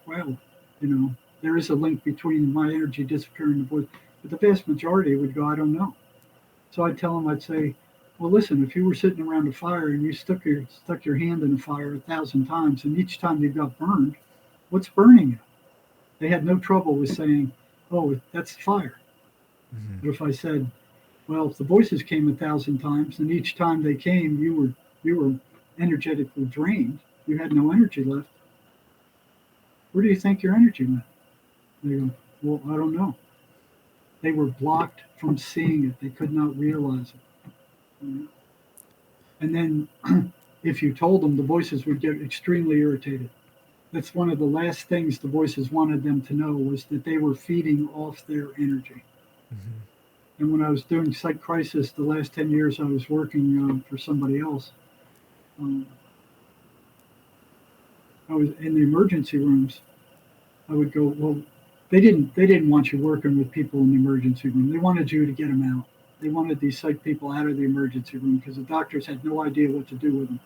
there is a link between my energy disappearing and the voice. But the vast majority would go, I don't know. So I'd tell them, I'd say, well, listen, if you were sitting around a fire and you stuck your hand in the fire 1,000 times, and each time you got burned, what's burning you? They had no trouble with saying, oh, that's fire. Mm-hmm. But if I said, well, if the voices came 1,000 times, and each time they came, you were energetically drained, you had no energy left. Where do you think your energy went? They go, well, I don't know. They were blocked from seeing it. They could not realize it. And then if you told them, the voices would get extremely irritated. That's one of the last things the voices wanted them to know was that they were feeding off their energy. Mm-hmm. And when I was doing Psych Crisis, the last 10 years I was working for somebody else, um, I was in the emergency rooms. I would go, well, they didn't want you working with people in the emergency room. They wanted you to get them out. They wanted these psych people out of the emergency room because the doctors had no idea what to do with them.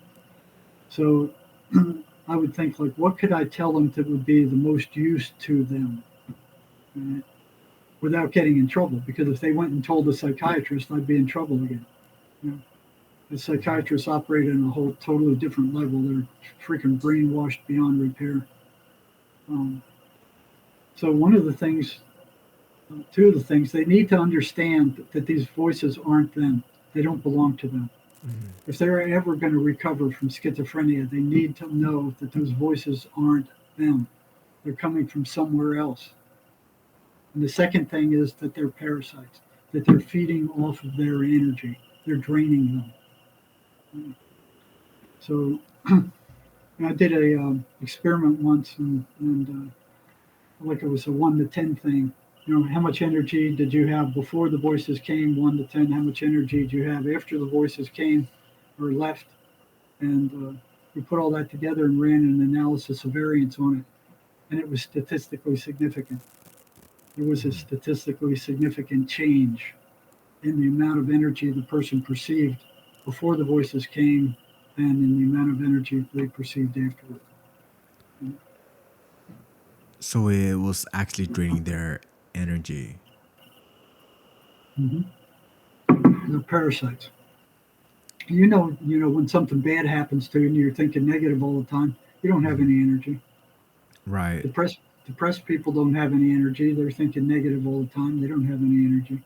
So I would think, like, what could I tell them that would be the most use to them, right? Without getting in trouble? Because if they went and told the psychiatrist, I'd be in trouble again. You know? The psychiatrists operate on a whole totally different level. They're freaking brainwashed beyond repair. Um, so one of the things, two of the things, they need to understand that these voices aren't them. They don't belong to them. Mm-hmm. If they're ever going to recover from schizophrenia, they need to know that those voices aren't them. They're coming from somewhere else. And the second thing is that they're parasites, that they're feeding off of their energy. They're draining them. So I did a experiment once, and like it was a 1 to 10 thing. How much energy did you have before the voices came? 1 to 10. How much energy did you have after the voices came or left? And we put all that together and ran an analysis of variance on it, and it was statistically significant. There was a statistically significant change in the amount of energy the person perceived before the voices came and in the amount of energy they perceived afterward. So it was actually draining their energy. Mm-hmm. The parasites. When something bad happens to you and you're thinking negative all the time, you don't have Hmm. any energy. Right. Depressed people don't have any energy. They're thinking negative all the time. They don't have any energy.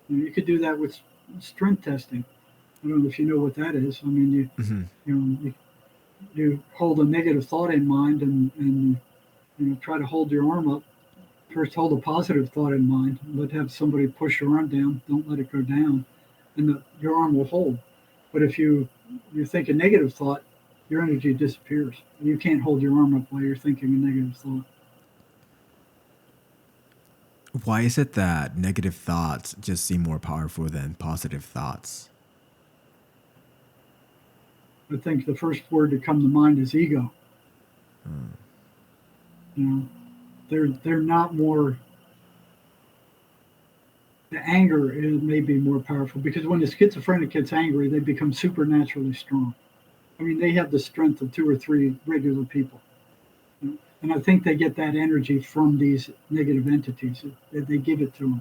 You could do that with strength testing. I don't know if you know what that is. I mean, Hmm. you know you, you hold a negative thought in mind and try to hold your arm up. First, hold a positive thought in mind. Let have somebody push your arm down. Don't let it go down, and your arm will hold. But if you think a negative thought, your energy disappears. You can't hold your arm up while you're thinking a negative thought. Why is it that negative thoughts just seem more powerful than positive thoughts? I think the first word to come to mind is ego. Mm. You know, they're not more. The anger is maybe more powerful because when the schizophrenic gets angry, they become supernaturally strong. I mean, they have the strength of two or three regular people. And I think they get that energy from these negative entities. They give it to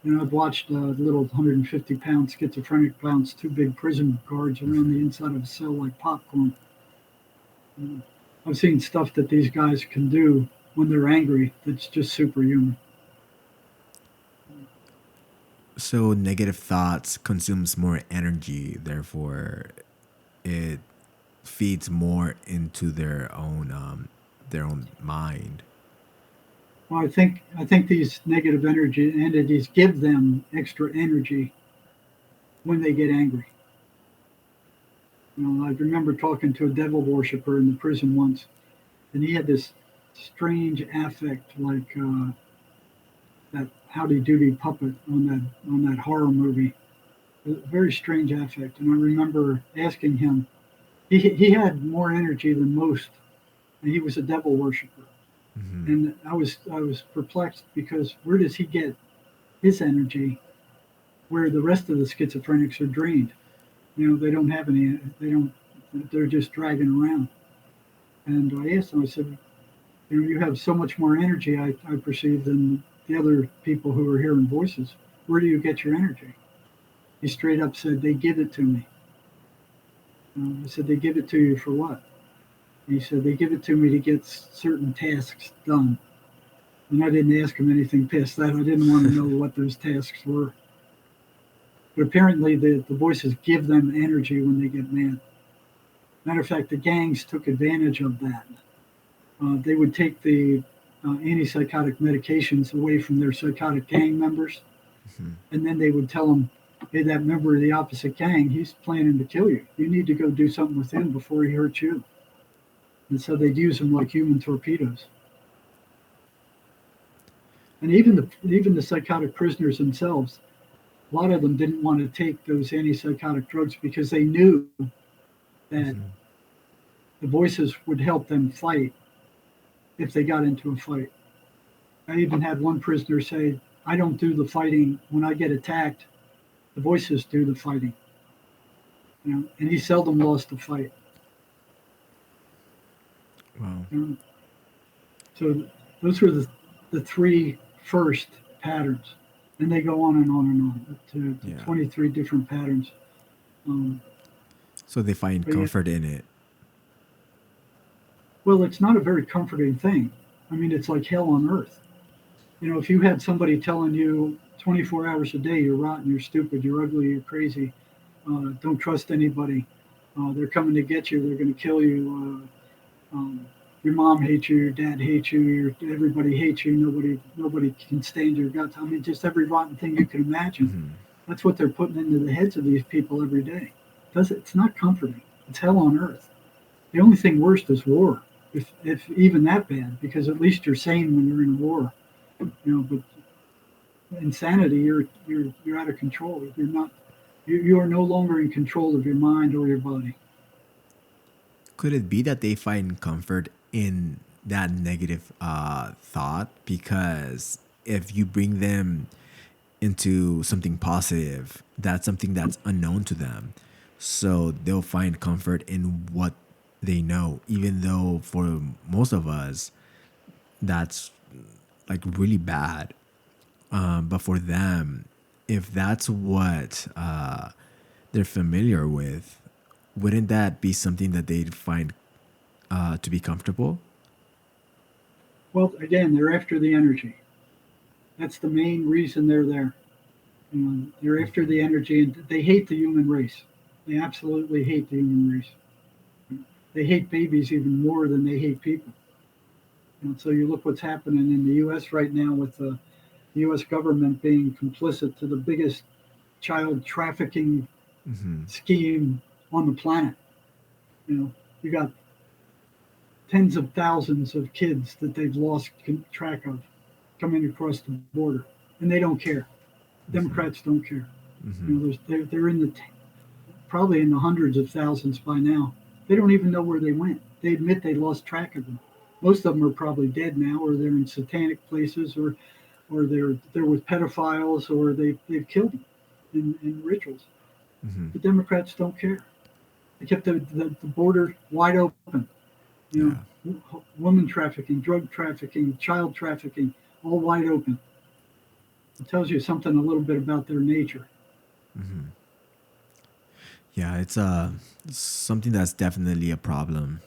them. I've watched little 150-pound schizophrenic bounce two big prison guards around the inside of a cell like popcorn. Uh, I've seen stuff that these guys can do when they're angry that's just superhuman. So negative thoughts consumes more energy, therefore it feeds more into their own mind. Well, I think these negative energy entities give them extra energy when they get angry. I remember talking to a devil worshiper in the prison once, and he had this strange affect, like that Howdy Doody puppet on that horror movie. A very strange affect, and I remember asking him. He had more energy than most, and he was a devil worshiper. Hmm. And I was perplexed because where does he get his energy where the rest of the schizophrenics are drained? They don't have any. They don't. They're just dragging around. And I asked him. I said, you have so much more energy. I perceive than the other people who are hearing voices. Where do you get your energy? He straight up said, they give it to me. I said, they give it to you for what? And he said, they give it to me to get certain tasks done. And I didn't ask him anything past that. I didn't want to know what those tasks were. But apparently, the voices give them energy when they get mad. Matter of fact, the gangs took advantage of that. They would take the antipsychotic medications away from their psychotic gang members, Hmm. and then they would tell them, hey, that member of the opposite gang, he's planning to kill you. You need to go do something with him before he hurts you. And so they'd use them like human torpedoes. And even the psychotic prisoners themselves, a lot of them didn't want to take those antipsychotic drugs because they knew that Hmm. the voices would help them fight if they got into a fight. I even had one prisoner say, I don't do the fighting when I get attacked. The voices do the fighting. And he seldom lost a fight. Wow. You know? So those were the three first patterns. And they go on and on and on to Yeah. 23 different patterns. Um, So they find but yeah, comfort in it. well, it's not a very comforting thing. I mean, it's like hell on earth. If you had somebody telling you 24 hours a day, you're rotten, you're stupid, you're ugly, you're crazy, don't trust anybody, they're coming to get you, they're going to kill you, your mom hates you, your dad hates you, everybody hates you, nobody can stand your guts. I mean, just every rotten thing you can imagine. Hmm. That's what they're putting into the heads of these people every day. It's not comforting. It's hell on earth. The only thing worse is war. if even that bad, because at least you're sane when you're in war, But insanity, you're out of control. You're not. You are no longer in control of your mind or your body. Could it be that they find comfort in that negative thought? Because if you bring them into something positive, that's something that's unknown to them. So they'll find comfort in what they know, even though for most of us, that's like really bad. But for them, if that's what they're familiar with, wouldn't that be something that they'd find to be comfortable? Well, again, they're after the energy. That's the main reason they're there. They're after the energy, and they hate the human race. They absolutely hate the human race. They hate babies even more than they hate people. So you look what's happening in the U.S. right now with the U.S. government being complicit to the biggest child trafficking Mm-hmm. scheme on the planet. You know, you got tens of thousands of kids that they've lost track of coming across the border, and they don't care. Mm-hmm. Democrats don't care. Mm-hmm. They're in the probably in the hundreds of thousands by now. They don't even know where they went. They admit they lost track of them. Most of them are probably dead now, or they're in satanic places, or they're with pedophiles, or they've killed them in rituals. Mm-hmm. The Democrats don't care. They kept the border wide open. Yeah. Woman trafficking, drug trafficking, child trafficking, all wide open. It tells you something a little bit about their nature. Mm-hmm. Yeah, it's something that's definitely a problem,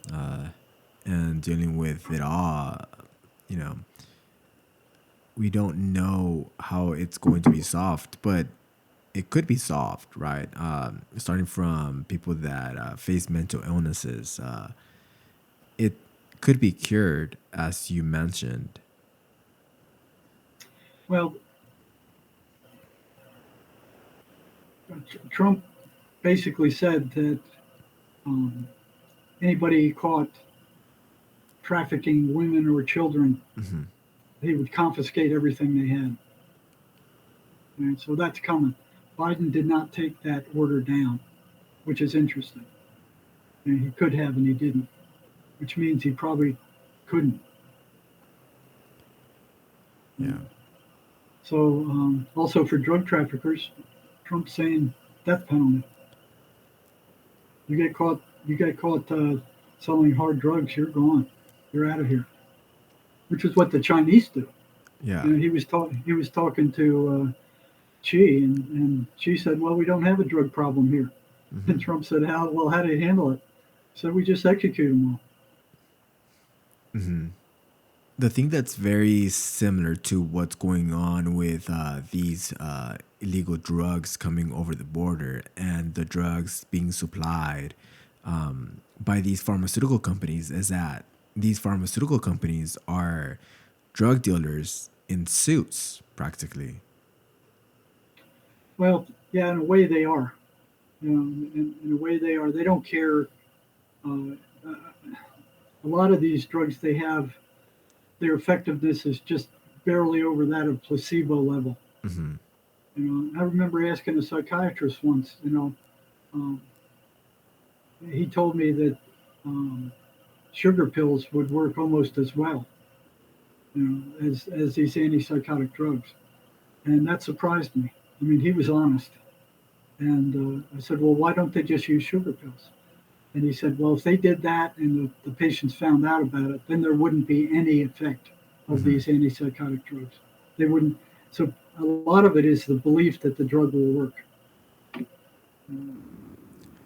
and dealing with it all. You know, we don't know how it's going to be solved, but it could be solved, right? Starting from people that face mental illnesses, it could be cured, as you mentioned. Well, Trump basically said that um, anybody caught trafficking women or children, Hmm. he would confiscate everything they had. And so that's coming. Biden did not take that order down, which is interesting. And he could have, and he didn't, which means he probably couldn't. Yeah. So, also for drug traffickers, Trump's saying death penalty. You get caught, you get caught selling hard drugs, you're gone. You're out of here. Which is what the Chinese do. Yeah. He was talking to Xi, and Xi said, "Well, we don't have a drug problem here." And Hmm. Trump said, how do you handle it?" So we just execute them all. Hmm. The thing that's very similar to what's going on with these illegal drugs coming over the border and the drugs being supplied by these pharmaceutical companies is that these pharmaceutical companies are drug dealers in suits, practically. Well, yeah, in a way they are. In a way they are. They don't care. Uh, a lot of these drugs they have, their effectiveness is just barely over that of placebo level. Hmm. I remember asking a psychiatrist once. Um, he told me that um, sugar pills would work almost as well, as these antipsychotic drugs, and that surprised me. I mean, he was honest, and I said, "Well, why don't they just use sugar pills?" And he said, "Well, if they did that and the patients found out about it, then there wouldn't be any effect of Hmm. these antipsychotic drugs. They wouldn't." So a lot of it is the belief that the drug will work. Uh,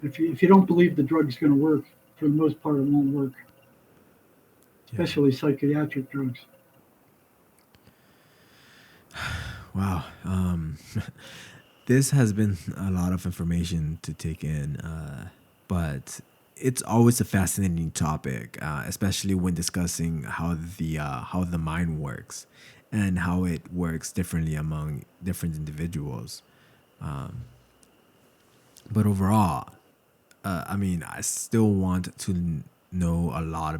if you don't believe the drug is going to work, for the most part, it won't work, Yeah. especially psychiatric drugs. Wow. This has been a lot of information to take in, but it's always a fascinating topic, especially when discussing how the mind works and how it works differently among different individuals. Um, but overall, I mean, I still want to know a lot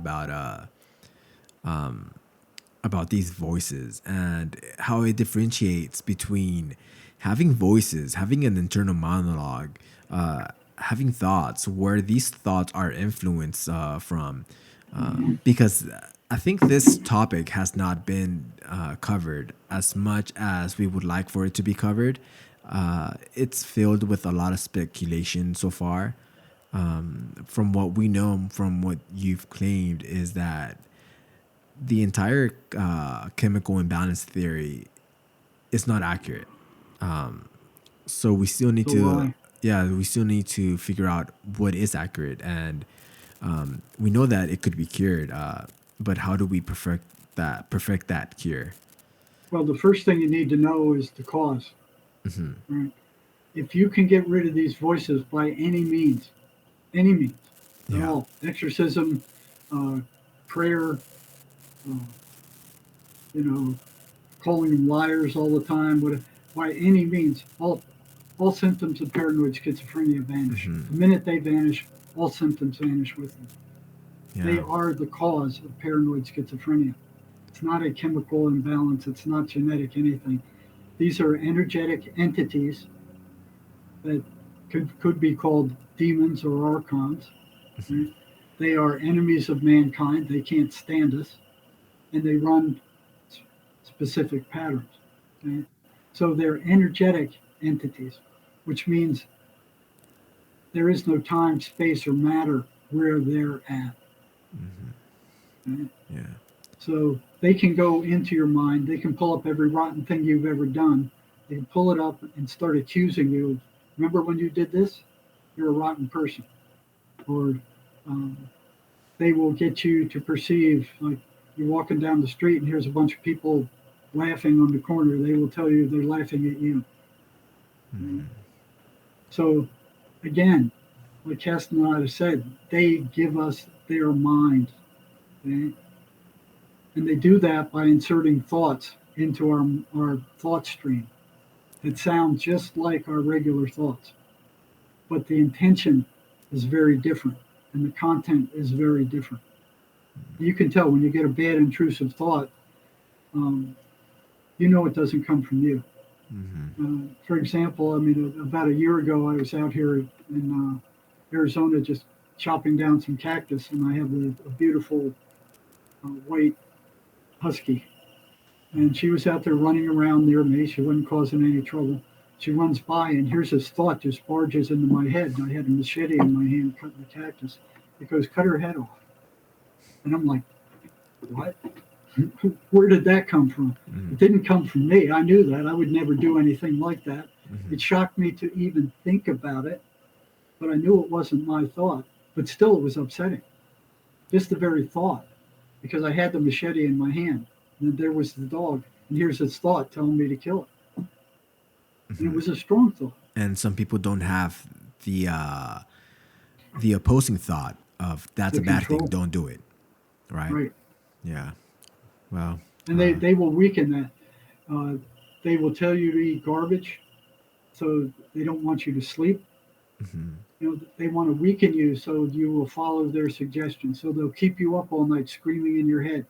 about these voices and how it differentiates between having voices, having an internal monologue, having thoughts, where these thoughts are influenced from. Because I think this topic has not been covered as much as we would like for it to be covered. It's filled with a lot of speculation so far. From what we know, from what you've claimed, is that the entire chemical imbalance theory is not accurate. So we still need So to, why? yeah, we still need to figure out what is accurate, and we know that it could be cured. But how do we perfect that cure? Well, the first thing you need to know is the cause. Right? If you can get rid of these voices by any means at Yeah. all, exorcism, uh, prayer, you know, calling them liars all the time, by any means, all symptoms of paranoid schizophrenia vanish. The minute they vanish, all symptoms vanish with them. They Yeah. are the cause of paranoid schizophrenia. It's not a chemical imbalance. It's not genetic anything. These are energetic entities that could be called demons or archons. Right? They are enemies of mankind. They can't stand us, and they run specific patterns. Okay? So they're energetic entities, which means there is no time, space, or matter where they're at. Okay? Yeah. So they can go into your mind. They can pull up every rotten thing you've ever done. They can pull it up and start accusing you. Remember when you did this? You're a rotten person. Or um, they will get you to perceive, like you're walking down the street and here's a bunch of people laughing on the corner. They will tell you they're laughing at you. So again, like Castaneda said, they give us their mind. Okay? And they do that by inserting thoughts into our thought stream that sound just like our regular thoughts. But the intention is very different and the content is very different. You can tell when you get a bad intrusive thought, um, you know it doesn't come from you. For example, I mean, about a year ago, I was out here in Arizona just chopping down some cactus, and I have a beautiful white husky. And she was out there running around near me. She wasn't causing any trouble. She runs by, and here's this thought just barges into my head. And I had a machete in my hand cutting the cactus. It goes, cut her head off. And I'm like, what? Where did that come from? It didn't come from me. I knew that. I would never do anything like that. It shocked me to even think about it, but I knew it wasn't my thought. But still, it was upsetting. Just the very thought, because I had the machete in my hand, and there was the dog, and here's its thought telling me to kill it. And it was a strong thought. And some people don't have the opposing thought of that's The a bad thing, control, don't do it, right? right? Yeah. Well. And they will weaken that. Uh, they will tell you to eat garbage, so they don't want you to sleep. You know, they want to weaken you so you will follow their suggestions. So they'll keep you up all night screaming in your head.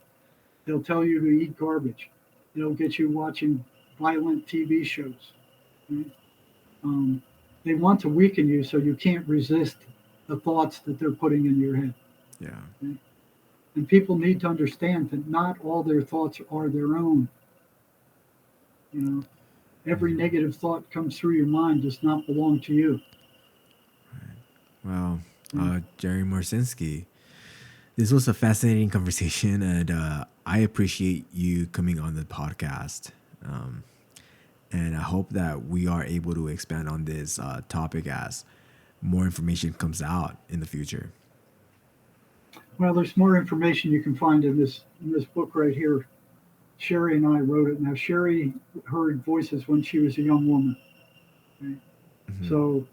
They'll tell you to eat garbage. They'll get you watching violent TV shows. Right? Um, they want to weaken you so you can't resist the thoughts that they're putting in your head. Yeah. Right? And people need to understand that not all their thoughts are their own. You know, every negative thought comes through your mind does not belong to you. Well, Right? Jerry Marzinsky, this was a fascinating conversation, and I appreciate you coming on the podcast. Um, and I hope that we are able to expand on this topic as more information comes out in the future. Well, there's more information you can find in this book right here. Sherry and I wrote it. Now, Sherry heard voices when she was a young woman. Right? So,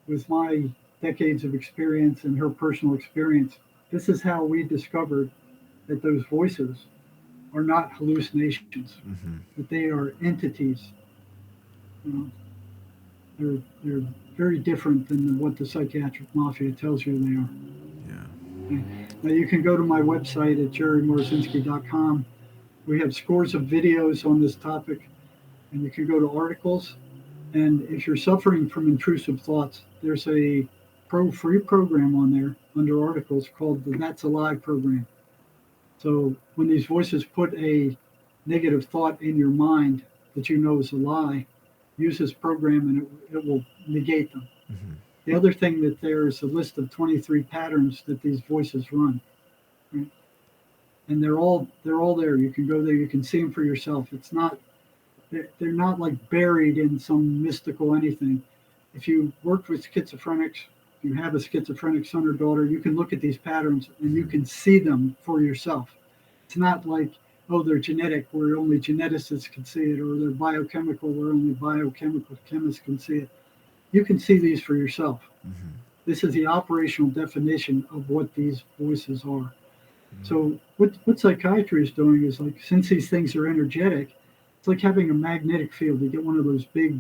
with my decades of experience and her personal experience, this is how we discovered that those voices are not hallucinations, that they are entities. You know, they're very different than what the psychiatric mafia tells you they are. Yeah. Now you can go to my website at jerrymarzinsky.com. We have scores of videos on this topic, and you can go to articles. And if you're suffering from intrusive thoughts, there's a free program on there under articles called the That's a Lie program. So when these voices put a negative thought in your mind that you know is a lie, use this program and it will negate them. Mm-hmm. The other thing that there's a list of 23 patterns that these voices run, right? And they're all there. You can go there. You can see them for yourself. It's not they're not like buried in some mystical anything. If you work with schizophrenics, if you have a schizophrenic son or daughter, you can look at these patterns and you can see them for yourself. It's not like, oh, they're genetic where only geneticists can see it, or they're biochemical where only biochemical chemists can see it. You can see these for yourself. Mm-hmm. This is the operational definition of what these voices are. So what psychiatry is doing is, like, since these things are energetic, it's like having a magnetic field. You get one of those big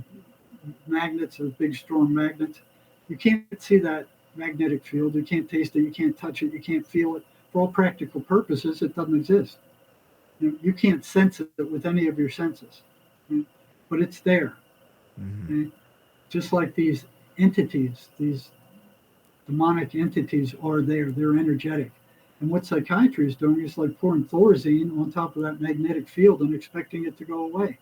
magnets, or big strong magnets. You can't see that magnetic field. You can't taste it. You can't touch it. You can't feel it. For all practical purposes, it doesn't exist. You can't sense it with any of your senses, right? But it's there. Mm-hmm. Okay? Just like these entities, these demonic entities are there. They're energetic. And what psychiatry is doing is like pouring Thorazine on top of that magnetic field and expecting it to go away.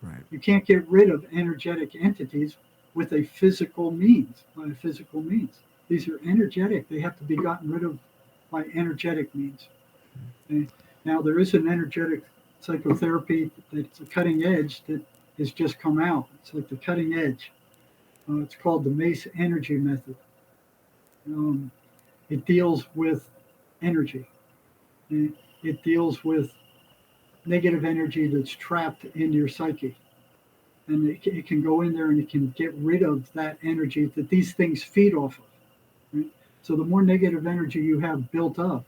Right. You can't get rid of energetic entities with a physical means, by a physical means. These are energetic. They have to be gotten rid of by energetic means. Okay? Now, there is an energetic psychotherapy that's a cutting edge that has just come out. It's like the cutting edge. It's called the Mace Energy Method. It deals with energy. It deals with negative energy that's trapped in your psyche. And it can go in there and it can get rid of that energy that these things feed off of. Right? So the more negative energy you have built up,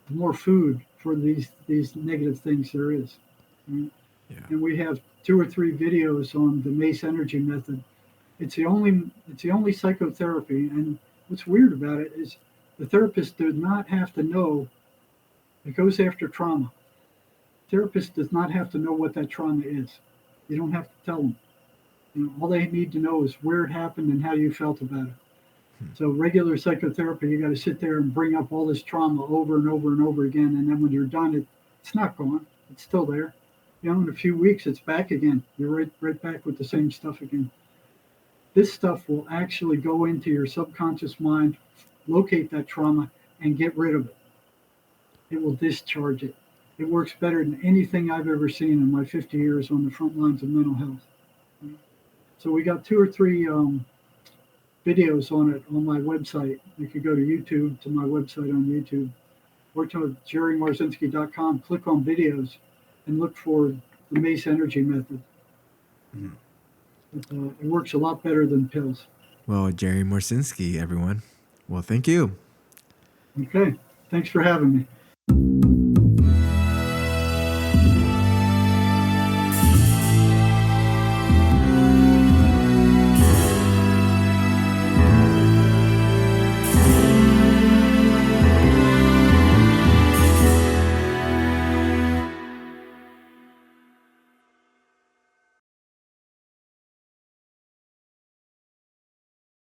the more food for these negative things there is. Right? Yeah. And we have 2 or 3 videos on the Mace Energy Method. It's the only psychotherapy, and what's weird about it is the therapist does not have to know. It goes after trauma. The therapist does not have to know what that trauma is. You don't have to tell them. All they need to know is where it happened and how you felt about it. So regular psychotherapy, you got to sit there and bring up all this trauma over and over and over again, and then when you're done, it's not gone. It's still there. In a few weeks, it's back again. You're right back with the same stuff again. This stuff will actually go into your subconscious mind, locate that trauma, and get rid of it. It will discharge it. It works better than anything I've ever seen in my 50 years on the front lines of mental health. So we got 2 or 3 videos on it on my website. You could go to YouTube, to my website on YouTube, or to jerrymarzinsky.com, click on videos, and look for the Mace Energy Method. Mm-hmm. It works a lot better than pills. Well, Jerry Marzinsky, everyone. Well, thank you. Okay. Thanks for having me.